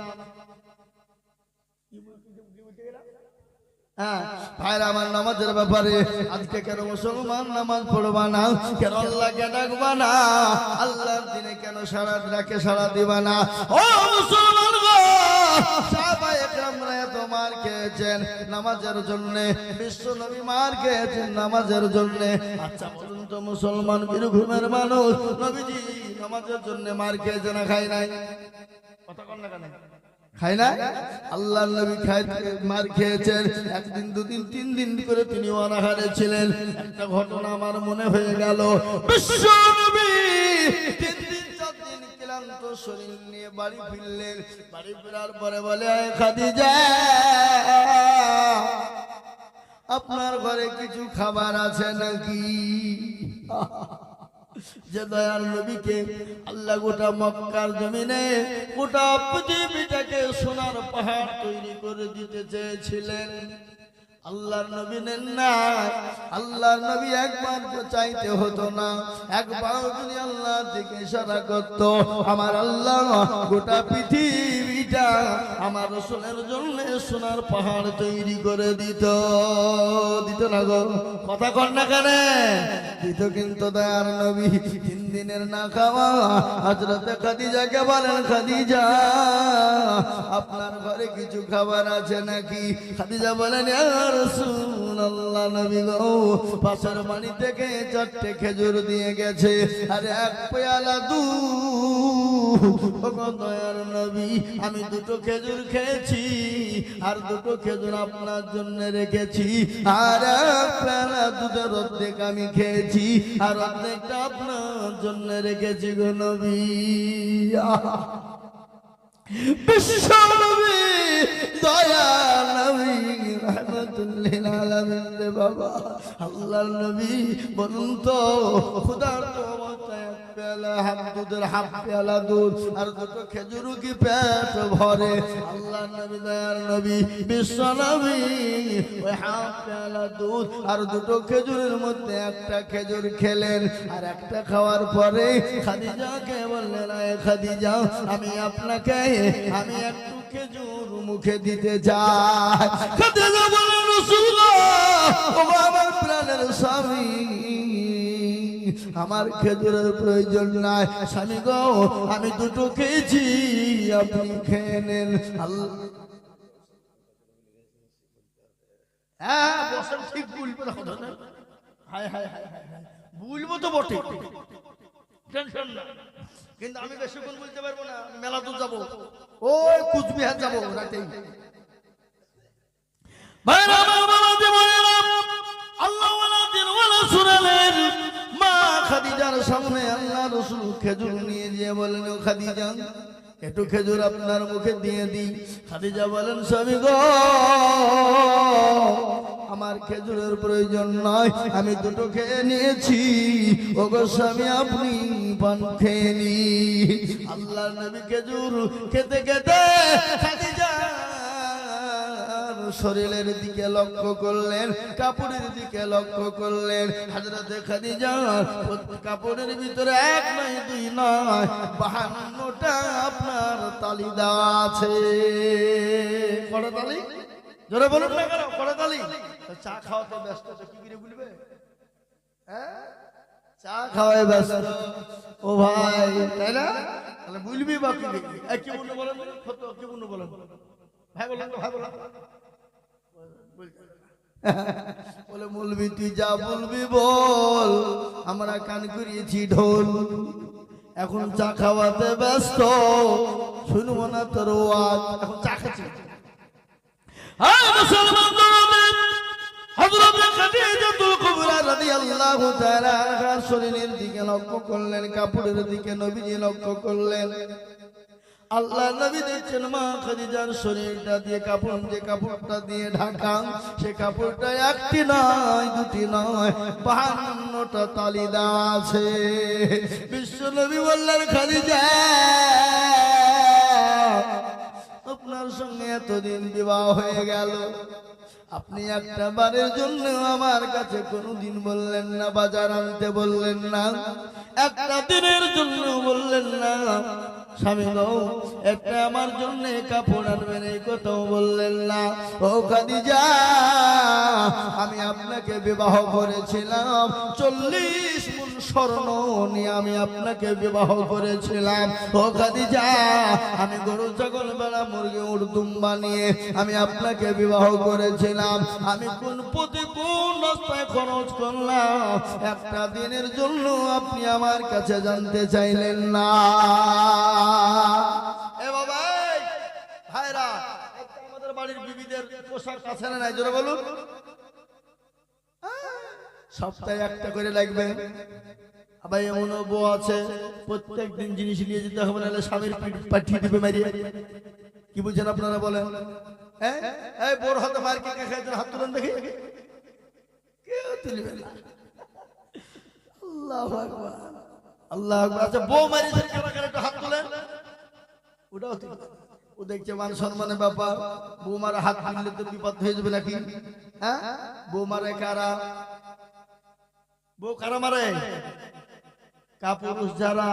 হ্যাঁ ভাইরা আমার, নামাজের ব্যাপারে আজকে কেন মুসলমান নামাজ পড়বা না? কেন আল্লাহকে ডাকবা না? আল্লাহর দিনে কেন সারা ডাকে সারা দিবা না? ও মুসলমান গো, সাহাবায়ে কেরামরা এত মার খেয়েছেন নামাজের জন্য, বিশ্ব নবী মার খেয়েছেন নামাজের জন্য। আচ্ছা বলুন তো, মুসলমান বীরভূমের মানুষ নবীজি নামাজের জন্য মার খেয়েছে না খায় নাই? কথা কন না কেন? খায় না? আল্লাহর নবী মার খেয়েছেন, 1 দিন 2 দিন 3 দিন করে তিনি অনাহারে ছিলেন। একটা ঘটনা আমার মনে হয়ে গেল। বিশ্ব নবী 3 দিন 4 দিন ক্লান্ত শরীর নিয়ে বাড়ি ফিরলেন। বাড়ি ফেরার পরে বলে, খাদিজা আপনার ঘরে কিছু খাবার আছে নাকি? যে দয়ার নবীকে আল্লাহ গোটা মক্কার জমিনে গোটা পৃথিবীটাকে সোনার পাহাড় তৈরি করে দিতে চেয়েছিলেন, আল্লাহর নবী নেন না। আল্লাহর নবী একবার চাইতে হতো না, একবার যদি আল্লাহ থেকে ইশারা করত, আমার আল্লাহ গোটা পৃথিবীটা আমার রাসূলের জন্য সোনার পাহাড় তৈরি করে দিত। দিত না গো? কথা কর না কেন? দিত। কিন্তু দয়ার নবী 3 দিনের না খাওয়া হযরতে খাদিজাকে বলেন, খাদিজা আপনার ঘরে কিছু খাবার আছে নাকি? খাদিজা বলেন, ইয়া রাসূলুল্লাহ, নবী গো পাশের বাড়ি থেকে 4টে খেজুর দিয়ে গেছে আর 1 পেয়ালা দুধ। ও দয়ার নবী, আমি 2টো খেজুর খেয়েছি আর 2টো খেজুর আপনার জন্য রেখেছি, আর 1 পেয়ালা দুধের অর্ধেক আমি খেয়েছি আর অর্ধেকটা আপনার জন্য রেখেছি গো নবী। বিশ্ব নবী, দয়ার নবী, রাহমাতুল্লিল আলামিন রে বাবা, আল্লাহর নবী বলুন তো, খোদার তো অবস্থায় 1 পেয়ালা দুধের 1/2 পেয়ালা দুধ আর 2টো খেজুর কি পেট ভরে? আল্লাহর নবী, দয়ার নবী, বিশ্ব নবী ওই 1/2 পেয়ালা দুধ আর 2টো খেজুরের মধ্যে 1টা খেজুর খেলেন। আর 1টা খাওয়ার পরে খাদিজাকে বললেন, আয় খাদিজা, আমি আপনাকে আমি একটু খেজুর মুখে দিতে চাই। খাদিজা বলেন, রাসূলুল্লাহ, ও আমার প্রাণের স্বামী, আমার খেজুরের প্রয়োজন নাই। স্বামী গো, আমি 2টো খেয়েছি, আপনি খেয়ে নেন। হ্যাঁ বসেন, ঠিক বলবো না কথা না? হায় হায় হায় হায়, বলবো তো বটে, টেনশন না। কিন্তু আমি বেশিক্ষণ বলতে পারবো না, মেলা তো যাবো, ওই কুচবিহার যাবো রাতেই। মা খাদিজার সামনে আল্লাহ রাসূল খেজুর নিয়ে গিয়ে বলেন, ও খাদিজা, একটু খেজুর আপনার মুখে দিয়ে দিই। খাদিজা বলেন, স্বামী গো, আমার খেজুরের প্রয়োজন নয়, আমি 2টো খেয়ে নিয়েছি। ও গো স্বামী, আপনি পান খেয়ে নিন। আল্লাহর নবী খেজুর খেতে খেতে খাদিজা শরীরের দিকে লক্ষ্য করলেন, কাপড়ের দিকে লক্ষ্য করলেন। হযরতে খাদিজা কাপড়ের ভিতরে 1 নয় 2 নয় 52টা আপনার তালি দেওয়া আছে। কড়া তালি জোরে বলুন না কেন? কড়া তালি। চা খাওয়াতে ব্যস্ত, কি করে বলবে? হ্যাঁ, চা খাওয়ায় ব্যস্ত ও ভাই, তাই না? তাহলে বলবি বাকি কি বলবো বলেন, কি বলবো বলেন ভাই, বলেন ভাই, বলেন। বলে বলবি তুই যা বলবি বল, আমরা কান করিয়েছি ঢোল, এখন চা খাওয়াতে ব্যস্ত, শুনবো না তোর ওয়াজ। এখন চা খাচ্ছি। শরীরের দিকে লক্ষ্য করলেন, কাপড়ের দিকে নবীজি লক্ষ্য করলেন। আল্লাহ নবী দেখছেন মা খাদিজার শরীরটা দিয়ে কাপড়, যে কাপড়টা দিয়ে ঢাকা, সে কাপড়টা একটি নয় দুটি নয় 52টা তালি দেওয়া আছে। বিশ্ব নবী বললেন, খাদিজা আপনার সঙ্গে এতদিন বিবাহ হয়ে গেল, আপনি একটা বারের জন্য আমার কাছে কোনোদিন বললেন না, বাজার আনতে বললেন না, একটা দিনের জন্য বললেন না স্বামী গো একটা আমার জন্য কাপড় আনবেন, এই কথাও বললেন না। ও খাদিজা, আমি আপনাকে বিবাহ করেছিলাম 40 মণ স্বর্ণ নিয়ে, আমি আপনাকে বিবাহ করেছিলাম। ও খাদিজা, আমি গরু ছাগল বেড়া মুরগি উট দুম্বা নিয়ে আমি আপনাকে বিবাহ করেছিলাম। আমি কোন পথে কোন রাস্তায় খরচ করলাম একটা দিনের জন্য আপনি আমার কাছে জানতে চাইলেন না। এ বাবা ভাইরা, আমাদের বাড়ির বিবিদের পোশাক আছে না নাই জোরে বলুন? সপ্তাহে একটা করে লাগবে। আবার এমন বউ আছে প্রত্যেক দিন জিনিস নিয়ে যেতে হবে, নাহলে স্বামীর পাঠিয়ে দিবে মারিয়ে। কি বুঝছেন আপনারা বলেন? হ্যাঁ, এই বোর হাতে মার কে খাইছেন? হাত তুলেন দেখি। কেউ তুলবে না। আল্লাহু আকবার, আল্লাহু আকবার। আচ্ছা, বউ মারিয়েছেন কারা কারা, একটু হাত তুলেন। ওটাও তুলবে। ও দেখছে মান সম্মানের ব্যাপার, বউ মারা হাত তুললে তো বিপদ হয়ে যাবে নাকি? হ্যাঁ, বউ মারে কারা? বউ কারা মারে? কাপুরুষ যারা।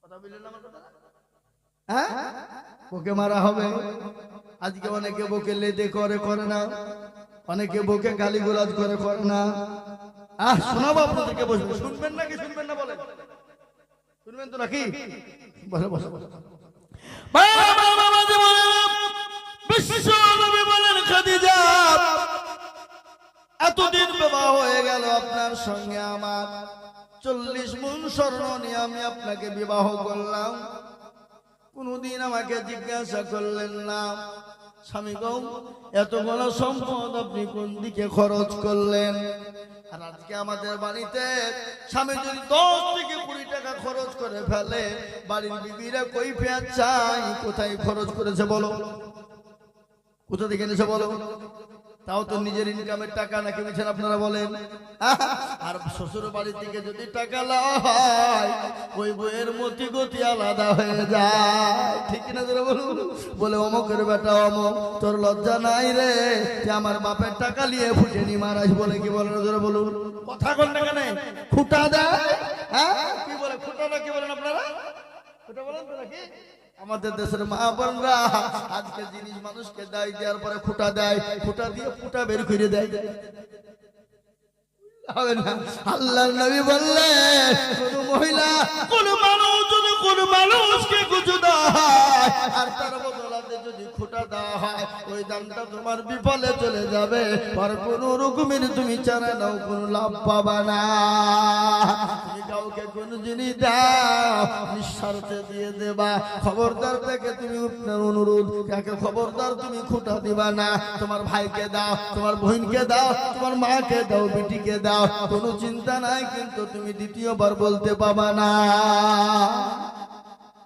কথা বললেন আমার কথা? হ্যাঁ, বউকে মারা হবে। আজকে অনেকে বউকে লেদে করে না, অনেকে বউকে গালিগালাজ করে না। শোনাবো আপনাদেরকে, বসবেন, শুনবেন নাকি শুনবেন না বলেন? শুনবেন তো নাকি? বসে বসে বিশ্ব নবী বলেন, খাদিজা এতদিন বিবাহ হয়ে গেল আপনার সঙ্গে আমার, 40 মণ স্বর্ণ নিয়ে আমি আপনাকে বিবাহ করলাম, কোনদিন আমাকে জিজ্ঞাসা করলেন না স্বামী গো এত বড় সম্পদ আপনি কোন দিকে খরচ করলেন? আর আজকে আমাদের বাড়িতে স্বামী যদি 10 থেকে 20 টাকা খরচ করে ফেলে, বাড়ির বিবিরা কই পেঁয়াজ চাই, কোথায় খরচ করেছে বলো? কোথা থেকে এনেছে বলো? তাও তো নিজের ইনকামের টাকা নাকি, বুঝছেন আপনারা বলেন? আর শ্বশুর বাড়ি থেকে যদি টাকা লওয়া হয়, ওই বইয়ের মতি গতি আলাদা হয়ে যায়, ঠিক না? বলুন, বলে অমকের বেটা অমক, তোর লজ্জা নাই রে যে আমার বাপের টাকা নিয়ে ফুটেনি মারাস, বলে কি বলেন? বলুন, কথা বল না কেন? খুঁটা দেয়। হ্যাঁ, কি বলে খুঁটাটা? কি বলেন আপনারা? খুঁটা বলেন তো নাকি? আমাদের দেশের মা বোনরা আজকে জিনিস মানুষকে দেয়, দেওয়ার পরে খুঁটা দেয়, খুঁটা দিয়ে ফুটা বের করে দেয়। আল্লাহর নবী বললেন, কোন মহিলা কোন মানুষ যদি কোন মানুষকে কিছু দেয় আর তার বদলাতে যদি খুঁটা দেওয়া হয়, ওই দানটা তোমার বিফলে চলে যাবে, আর কোন রকমের তুমি চারা নাও কোন লাভ পাবা না। তুমি কাউকে কোন জিনিস দাও নিঃস্বার্থে দিয়ে দেবা, খবরদার থেকে তুমি আপনার অনুরোধ, কাকে খবরদার তুমি খুঁটা দিবা না। তোমার ভাইকে দাও, তোমার বোনকে দাও, তোমার মাকে দাও, বেটিকে দাও, কোনো চিন্তা নাই, কিন্তু তুমি দ্বিতীয়বার বলতে পাবা না।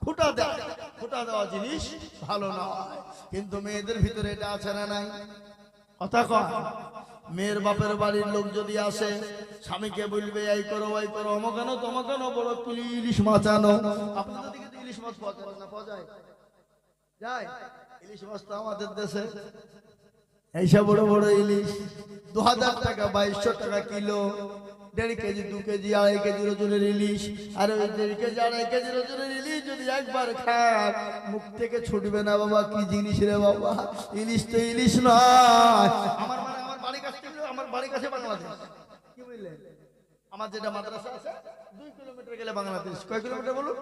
খুঁটা দাও, খুঁটা দেওয়া জিনিস ভালো নয়, কিন্তু মেয়েদের ভিতরে এটা আছে না নাই? কথা কয়, মেয়ের বাপের বাড়ির লোক যদি আসে, স্বামীকে বলবে এই করো ওই করো, অমকানো তমকানো, বড় ইলিশ মাছ আনো। আপনাদের দিকে তো ইলিশ মাছ পাওয়া যায় না? পাওয়া যায়? যায় ইলিশ মাছ তো আমাদের দেশে এইসব বড় বড় ইলিশ 2000 টাকা 2200 টাকা কিলো, 1.5 কেজি 2 কেজি 2.5 কেজি ওজনের ইলিশ। আর ওই 1.5 কেজি 2.5 কেজি ওজনের ইলিশ যদি একবার খান মুখ থেকে ছুটবে না বাবা। কি জিনিস রে বাবা, ইলিশ তো ইলিশ নয়। আমার মানে আমার বাড়ির কাছে, আমার বাড়ির কাছে বাংলাদেশ, কি বুঝলেন? আমার যেটা মাদ্রাসা আছে 2 কিলোমিটার গেলে বাংলাদেশ। কয় কিলোমিটার বলুন?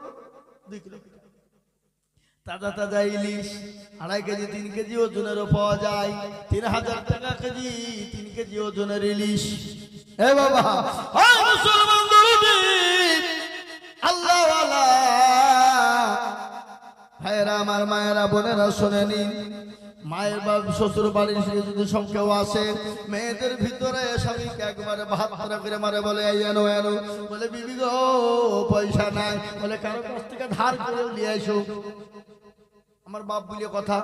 2 কিলোমিটার। তাজা তাজা ইলিশ 2.5 কেজি 3 কেজি ওজনেরও পাওয়া যায়। 3000 টাকা কেজি 3 কেজি ওজনের ইলিশ। এ বাবা, ওই মুসলমান দরদি আল্লাহ ওয়ালা ভাইরা আমার, মায়েরা বোনেরা শুনে নিন। মায়ের বাপ শ্বশুর বাড়ির যদি সব কেউ আসে, মেয়েদের ভিতরে স্বামীকে একবারে 72 করে মারে, বলে এই এনো এনো, বলে বিবি গো পয়সা নাই, বলে কারো কাছ থেকে ধার করে নিয়ে এসো। আমার বাপ বলে কথা,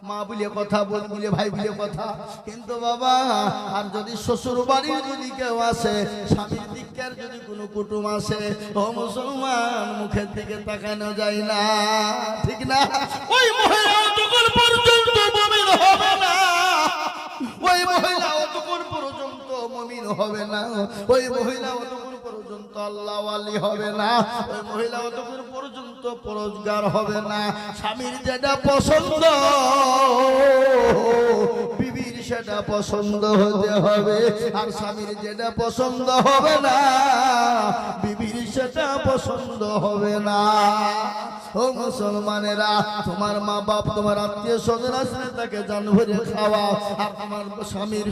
মা বলে কথা, বোন বলে ভাই বলে কথা। কিন্তু বাবা, আর যদি শ্বশুর বাড়ি যদি কেউ আসে, স্বামীর দিকের যদি কোনো কুটুম আসে, ও মুসলমান মুখের দিকে তাকানো যায় না, ঠিক না? ওই মহিলা তখন পর্যন্ত মুমিন হবে না, ওই মহিলা তখন পর্যন্ত মুমিন হবে না, ওই মহিলা তখন পর্যন্ত আল্লাহ ওয়ালি হবে না, ওই মহিলা তখন পর্যন্ত পরোজগার হবে না। স্বামীর যেটা পছন্দ বিবির সেটা পছন্দ হতে হবে, আর স্বামীর যেটা পছন্দ হবে না বিবির সেটা পছন্দ হবে না। ও মুসলমানেরা, তোমার মা বাপ তোমার আত্মীয় স্বজন আসলে তাকে জান ভরে খাওয়াও। আর তোমার স্বামীর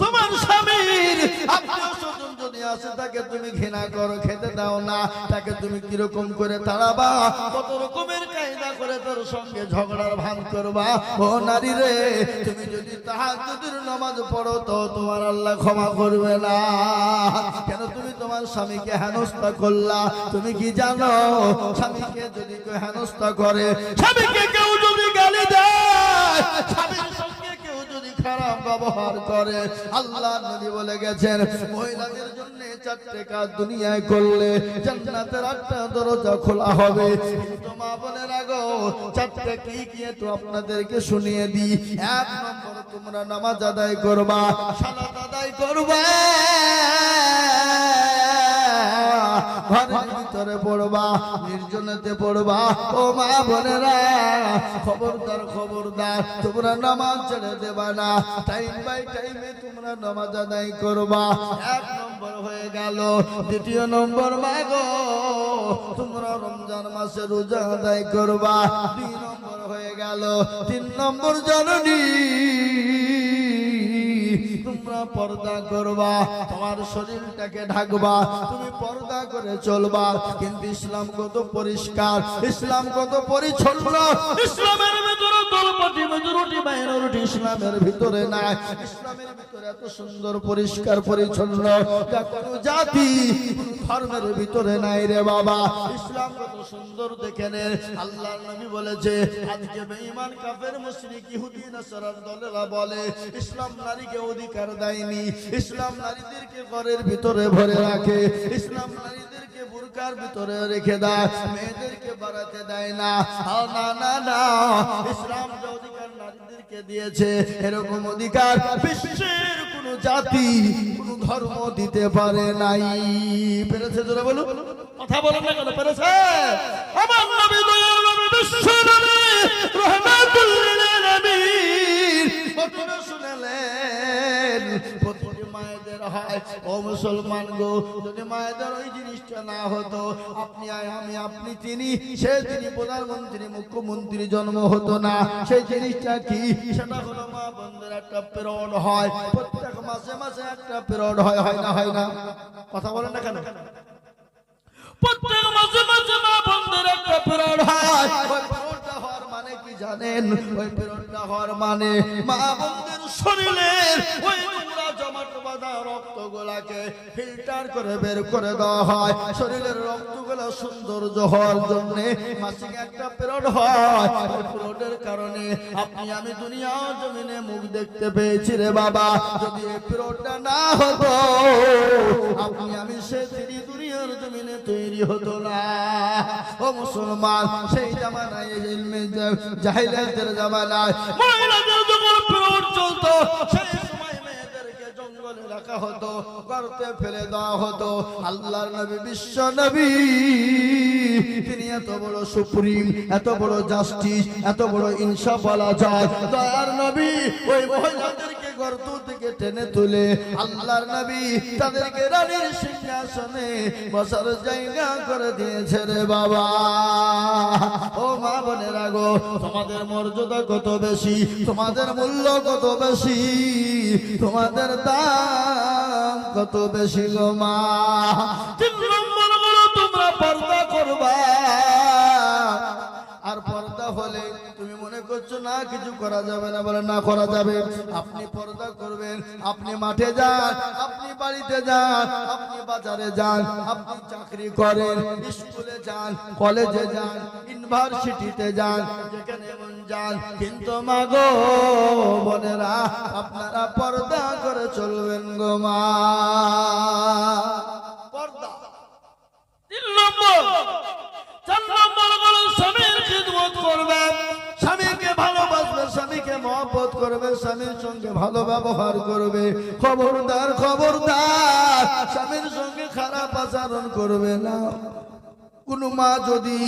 তোমার স্বামীর আত্মীয় স্বজন যদি আসে তাকে তুমি ঘৃণা করো, খেতে দাও না, তাকে তুমি কিরকম করে তাড়াবা, কত রকমের কায়দা করে তোর সঙ্গে ঝগড়ার ভান করবা। ও নারী রে, তুমি যদি তাহাজ্জুদের নামাজ পড়ো তো তোমার আল্লাহ ক্ষমা করবে না। কেন তুমি তোমার স্বামীকে হেনস্থা করলা? তুমি কি জানো স্বামীকে যদি কেউ হেনস্থা করে, স্বামীকে কেউ যদি গালি দেয়, স্বামীর সঙ্গে কেউ যদি খারাপ ব্যবহার করে, আল্লাহ নবী বলে গেছেন মহিলাদের জন্য 4টে কাজ দুনিয়ায় করলে জান্নাতের 8টা দরজা খোলা হবে। কিন্তু মা বোনেরা গো, 4টে কি কি তো আপনাদেরকে শুনিয়ে দিই। 1 নম্বর, তোমরা নামাজ আদায় করবা, সালাত আদায় করবা, ঘরের ভিতরে পড়বা, নির্জনেতে পড়বা। ও মা বোনেরা, খবরদার খবরদার, তোমরা নামাজ ছেড়ে দেবা না, টাইম বাই টাইমে তোমরা নামাজ আদায় করবা। 1 নম্বর হয়ে গেল। 2 নম্বর, মা গো তোমরা রমজান মাসে রোজা আদায় করবা। 2 নম্বর হয়ে গেল। 3 নম্বর, জননী তোমরা পর্দা করবা, তোমার শরীরটাকে ঢাকবা, তুমি পর্দা করে চলবা। কিন্তু ইসলাম কত পরিষ্কার, ইসলাম কত পরিচ্ছন্ন, ইসলামের ভিতরে দলপতি মেজরিটি মাইনরিটি ইসলামের ভিতরে নাই। ইসলামের ভিতরে এত সুন্দর পরিষ্কার পরিচ্ছন্ন যা কোনো জাতি ধর্মের ভিতরে নাই রে বাবা। ইসলাম কত সুন্দর দেখেন। আল্লাহর নবী বলেছে, আজকে বেঈমান কাফের মুশরিক ইহুদি নাসারার দলেরা বলে ইসলাম নারীকে অধিকার দেয়নি, ইসলাম নারীদেরকে ঘরের ভিতরে ভরে রাখে, ইসলাম নারীদেরকে বুরকার ভিতরে রেখে দেয়, মেয়েদেরকে বাড়াতে দেয় না। না না না, ইসলাম যে অধিকার নারীদেরকে দিয়েছে, এরকম অধিকার বিশ্বের কোন জাতি কোন ধর্ম দিতে পারে নাই। পেরেছে? জোরে বলুন, কথা বলেন না কেন? পেরেছে? আমার নবী দয়াল নবী বিশ্ব নবী রাহমাতুল লিল আলামিন ঘটনা শুনালেন। প্রতিটি মায়েদের হয়, ও মুসলমান গো, যদি মায়েদের ওই জিনিসটা না হতো, আপনি আমি আপনি তিনি, সে তিনি প্রধানমন্ত্রী মুখ্যমন্ত্রী জন্ম হতো না। সেই জিনিসটা কি? সেটা হলো মা বোনদের একটা পিরিয়ড হয়, প্রত্যেক মাসে মাসে একটা পিরিয়ড হয়, হয় না? হয় না? কথা বলেন না কেন? প্রত্যেক মাসে মাসে মা বোনদের একটা পিরিয়ড হয়। ওই পিরিয়ডটা হওয়ার মানে কি জানেন? ওই পিরিয়ডটা হওয়ার মানে মা বোনদের শরীরের ওই নোংরা জমাট বাঁধা রক্তগুলাকে ফিল্টার করে বের করে দেওয়া হয়। শরীরের রক্তগুলো সৌন্দর্য হওয়ার জন্য মাসিক একটা পিরিয়ড হয়। ওই পিরিয়ডের কারণে আপনি আমি দুনিয়া জমিনে মুখ দেখতে পেয়েছি রে বাবা। যদি এই পিরিয়ডটা না হতো, আপনি আমি সে তিনি দুনিয়ার জমিনে তৈরি হতো না। ও মুসলমান, সেই জামানায় ইলমে জাহিলিয়াতের জামানায় মহিলাদের যখন পিরিয়ড চলতো সেই সময় মেয়েদেরকে জঙ্গলে রাখা হতো, গর্তে ফেলে দেওয়া হতো। আল্লাহর নবী, বিশ্ব নবী, তিনি এত বড় সুপ্রিম, এত বড় জাস্টিস, এত বড় ইনসাফ বলা যায়। দয়ার নবী ওই মহিলাদেরকে গর্ত থেকে টেনে তুলে আল্লাহর নবী তাদেরকে রানীর সিংহাসনে বসার জায়গা করে দিয়েছে রে বাবা। ও মা বোনেরা গো, তোমাদের মর্যাদা কত বেশি, তোমাদের মূল্য কত বেশি, তোমাদের দাম কত বেশি গো মা। 3 নম্বর হলো তোমরা পর্দা করবা। আর পর্দা হলে তুমি মনে করছো না কিছু করা যাবে না, বলে না, করা যাবে। আপনি পর্দা করবেন, আপনি মাঠে যান, আপনি বাড়িতে যান, আপনি বাজারে যান, আপনি চাকরি করেন, স্কুলে যান, কলেজে যান, ইউনিভার্সিটিতে যান, যেখানে মন যান, কিন্তু মা গো বোনেরা আপনারা পর্দা করে চলবেন গো মা। পর্দা 3 নম্বর। 4 নম্বর হলো স্বামীর খিদমত করবে, স্বামীকে ভালোবাসবে, স্বামীকে মহব্বত করবে, স্বামীর সঙ্গে ভালো ব্যবহার করবে। খবরদার খবরদার স্বামীর সঙ্গে খারাপ আচরণ করবে না। কোন মা যদি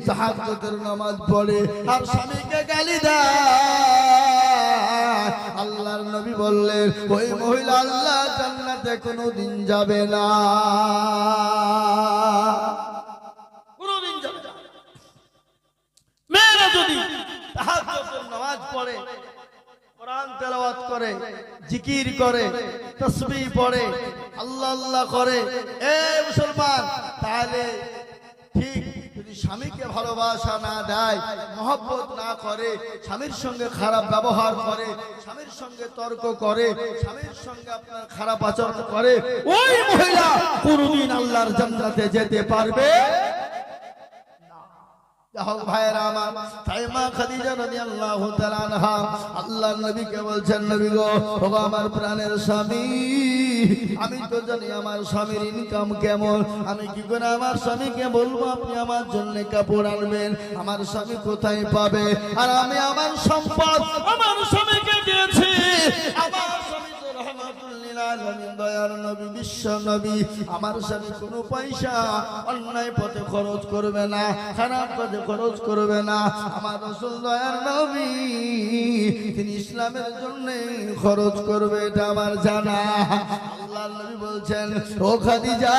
তাহাজ্জুদের নামাজ পড়ে আর স্বামীকে গালি দেয়, আল্লাহর নবী বললেন ওই মহিলা আল্লাহ জান্নাতে কোনোদিন যাবে না, কোনোদিন যাবে না। মেয়েরা যদি তাহাজ্জুদের নামাজ পড়ে, কোরআন তেলাওয়াত করে, জিকির করে, তাসবিহ পড়ে, আল্লাহ আল্লাহ করে, এ মুসলমান, তাহলে ঠিক যদি স্বামীকে ভালোবাসা না দেয়, মহব্বত না করে, স্বামীর সঙ্গে খারাপ ব্যবহার করে, স্বামীর সঙ্গে তর্ক করে, স্বামীর সঙ্গে আপনার খারাপ আচরণ করে, ওই মহিলা কোনদিন আল্লাহর জান্নাতে যেতে পারবে না। ভাইরা আমার, তাই মা খাদিজা রাদিয়াল্লাহু তাআলা আনহা আল্লাহর নবীকে বলছেন, নবী গো, ও আমার প্রাণের স্বামী, আমি তো জানি আমার স্বামীর ইনকাম কেমন, আমি কি করে আমার স্বামীকে বলবো আপনি আমার জন্য কাপড় আনবেন? আমার স্বামী কোথায় পাবে? আর আমি আমার সম্পদ আমার স্বামীকে দিয়েছি। আমার স্বামী তো রাহমাতুল লিল আলামিন, দয়ার নবী, বিশ্ব নবী। আমার স্বামী কোনো পয়সা অন্যায় পথে খরচ করবে না, খারাপ পথে খরচ করবে না। আমার রাসূল দয়ার নবী, তিনি ইসলামের জন্য খরচ করবে, এটা আমার জানা। আল্লাহর নবী বলছেন, ও খাদিজা,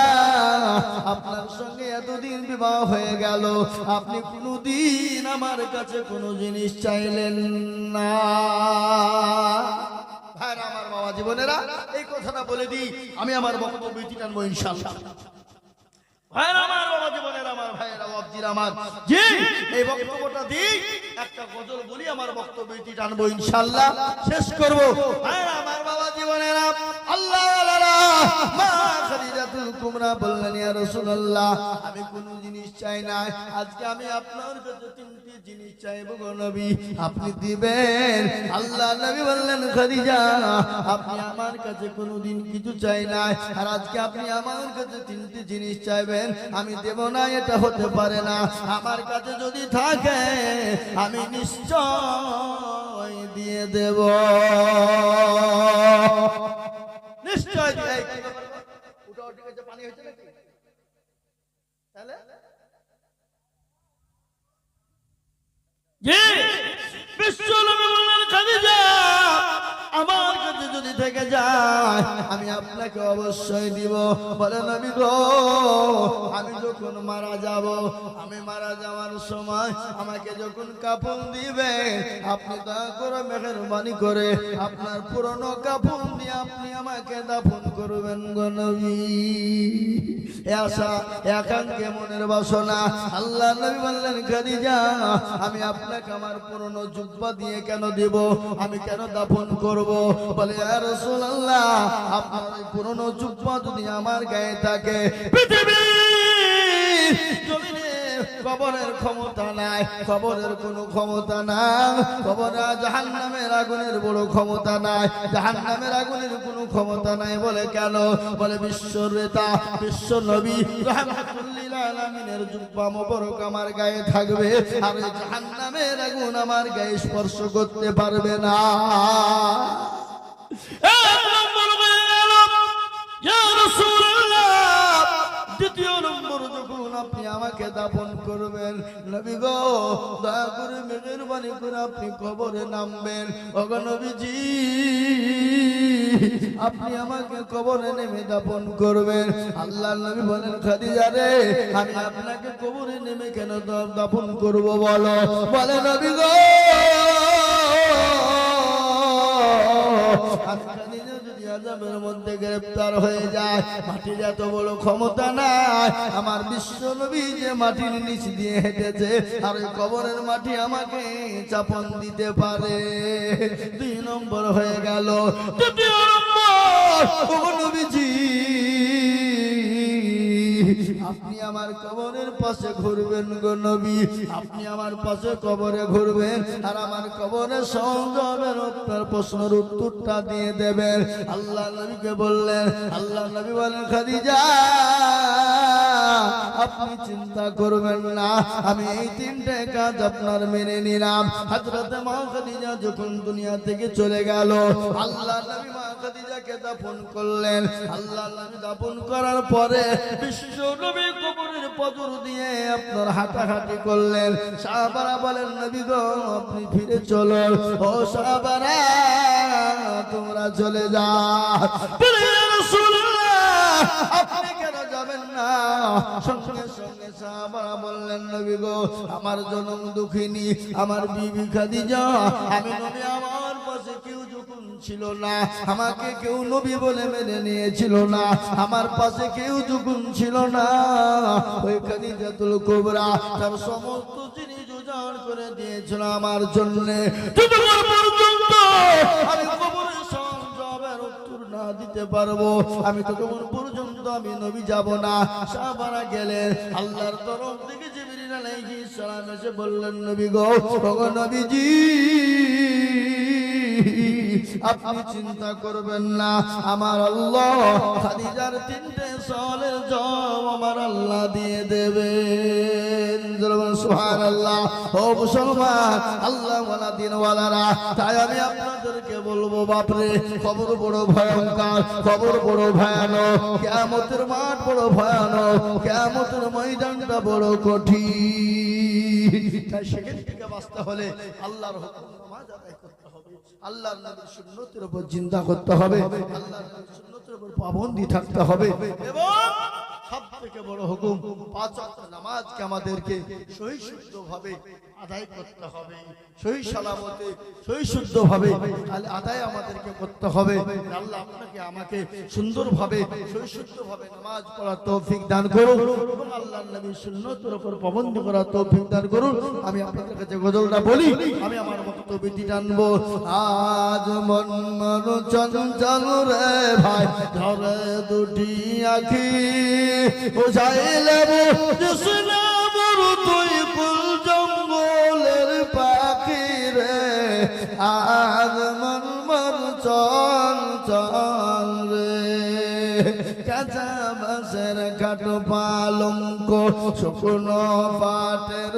আপনার সঙ্গে এতদিন বিবাহ হয়ে গেল, আপনি কোনদিন আমার কাছে কোনো জিনিস চাইলেন না। ভাইরা আমার, বাবা জীবনেরা, এই কথাটা বলে দিই, আমি আমার বক্তব্য টানবো ইনশাআল্লাহ। ভাইরা আমার, বাবা জীবনেরা, আমার ভাইরা, বাবজিরা আমার, জি এই বক্তব্যটা দিই, একটা গজল বলি, আমার বক্তব্য টানবো ইনশাআল্লাহ, শেষ করব। ভাইরা আমার, বাবা জীবনেরা, আল্লাহ মা খাদিজাতুল কুবরা বললেন, ইয়া রাসূলুল্লাহ, আমি কোন জিনিস চাই না, আজকে আমি আপনার কাছে 3টি জিনিস চাইবো গো নবী, আপনি দিবেন? আল্লাহ নবী বললেন, খাদিজা, আপনি আমার কাছে কোনদিন কিছু চাই না, আর আজকে আপনি আমার কাছে 3টি জিনিস চাইবেন, আমি দেব না, এটা হতে পারে না। আমার কাছে যদি থাকে আমি নিশ্চয় দিয়ে দেব, নিশ্চয় দিয়ে। পানি হয়েছে নাকি? তাহলে আমার কাছে যদি থেকে যায় আমি আপনাকে অবশ্যই দিব। বলে, নবী গো, আমি যখন মারা যাব, আমি মারা যাওয়ার সময় আমাকে যখন কাফন দিবেন, আপনি দয়া করে মেহেরবানি করে আপনার পুরনো কাফন দিয়ে আপনি আমাকে দাফন করবেন গো নবী। আশা একাঙ্কে মনের বাসনা। আল্লাহ নবী বললেন, খাদিজা, আমি আপনাকে আমার পুরনো জুব্বা দিয়ে কেন দেব, আমি কেন দাফন করব? বলে, ইয়া রাসূলুল্লাহ, আপনার এই পুরনো জুব্বা যদি আমার গায়ে থাকে, পৃথিবীর জমিনে কবর কবরের ক্ষমতা নাই, কবরের কোনো ক্ষমতা নাই, কবরে জাহান্নামের আগুনের বড় ক্ষমতা নাই, জাহান্নামের আগুনের কোনো ক্ষমতা নাই। বলে কেন? বলে বিশ্ব নেতা, বিশ্ব নবী রাহমাতুল লিল আলামিনের জুব্বা মোবারক আমার গায়ে থাকবে, আর জাহান্নামের আগুন আমার গায়ে স্পর্শ করতে পারবে না। দ্বিতীয় নম্বর, যখন আপনি আমাকে দাফন করবেন, নবী গো দয়া করে মেহেরবানি করে আপনি কবরে নামবেন। ওগো নবীজি, আপনি আমাকে কবরে নেমে দাফন করবেন। আল্লাহর নবী বলেন, খাদিজা রে, আমি আপনাকে কবরে নেমে কেন দাফন করব বলো? বলে নবী গো, আযাবের মধ্যে গ্রেফতার হয়ে যায়, মাটির এত বড় ক্ষমতা নাই। আমার বিশ্ব নবী যে মাটির নিচ দিয়ে হেঁটেছে, আর ওই কবরের মাটি আমাকে চাপন দিতে পারে। 2 নম্বর হয়ে গেল। তৃতীয় নম্বর, ওগো নবীজি, আপনি আমার কবরের পাশে ঘুরবেন গো নবী, আপনি আমার পাশে কবরে ঘুরবেন, আর আমার কবরের সওয়ালের আপনার প্রশ্নের উত্তরটা দিয়ে দেবেন। আল্লাহ নবীকে বললেন, আল্লাহ নবী বলেন, খাদিজা আপনি চিন্তা করবেন না, আমি এই 3টে কাজ আপনার মেনে নিলাম। হযরত মা খাদিজা যখন দুনিয়া থেকে চলে গেল, আল্লাহ নবী মা খাদিজাকে দাফন করলেন। আল্লাহ নবী দাফন করার পরে বিশ্ব নবী কবরের পদর দিয়ে আপনার হাঁটাহাঁটি করলেন। সাহাবারা বলেন, নবী গো আপনি ফিরে চলো। ও সাহাবারা, তোমরা চলে যাও। আপনি কেন যাবেন না? সঙ্গে সঙ্গে সাহাবারা বললেন, নবী গো আমার জনম দুঃখিনী আমার বিবি খাদিজা, আমি নবী আমার পাশে কেউ যখন ছিল না, আমাকে কেউ নবী বলে মেনে নিয়েছিল না, আমার পাশে কেউ যখন ছিল না, ওই খাদিজাতুল কুবরা তার সমস্ত জিনিস উজাড় করে দিয়েছিল আমার জন্য। আমি কবরের সওয়ালের উত্তর না দিতে পারবো, আমি ততক্ষণ পর্যন্ত আমি নবী যাব না। সাহাবারা গেলেন, আল্লাহর তরফ থেকে জিবরিল আলাইহিস সালাম এসে বললেন, নবী গো, ওগো নবীজি, আপনি চিন্তা করবেন না, আমার আল্লাহ খাদিজার 3টে সওয়ালের জবাব আমার আল্লাহ দিয়ে দেবেন। সুবহানাল্লাহ। ও মুসলমান, আল্লাহ ওয়ালা দিন ওয়ালারা, তাই আমি আপনাদেরকে বলবো, বাপরে কবর বড় ভয়ঙ্কর, কবর বড় ভয়ানক, কিয়ামতের মাঠ বড় ভয়ানক, কিয়ামতের ময়দানটা বড় কঠিন। তাই সেখান থেকে বাঁচতে হলে আল্লাহর হুকুম নামাজ আদায় করতে হবে, আল্লাহর নবীর সুন্নতের উপর চিন্তা করতে হবে, আল্লাহর নবীর সুন্নতের উপর পাবন্দী থাকতে হবে, এবং সবথেকে বড় হুকুম 5 ওয়াক্ত নামাজকে আমাদেরকে সহি শুদ্ধভাবে আদায় করতে হবে, সহি সালামতে সহি শুদ্ধভাবে আদায় আমাদেরকে করতে হবে। আল্লাহ আপনাকে আমাকে সুন্দরভাবে সহি শুদ্ধভাবে নামাজ পড়ার তৌফিক দান করুন, এবং আল্লাহর নবীর সুন্নতের উপর পাবন্দী করার তৌফিক দান করুন। আমি আপনাদের কাছে গজলটা বলি, আমি আমার বক্তব্যটি টানবো। আজ মন মন চঞ্চল রে ভাই, ধরে দুটি আখি বুঝাইলে তুই কুল জঙ্গলের পাখি রে। আজ মন মন চঞ্চল রে, কাঁচা বাঁশের কাঠ পালঙ্ক, শুকনো পাটের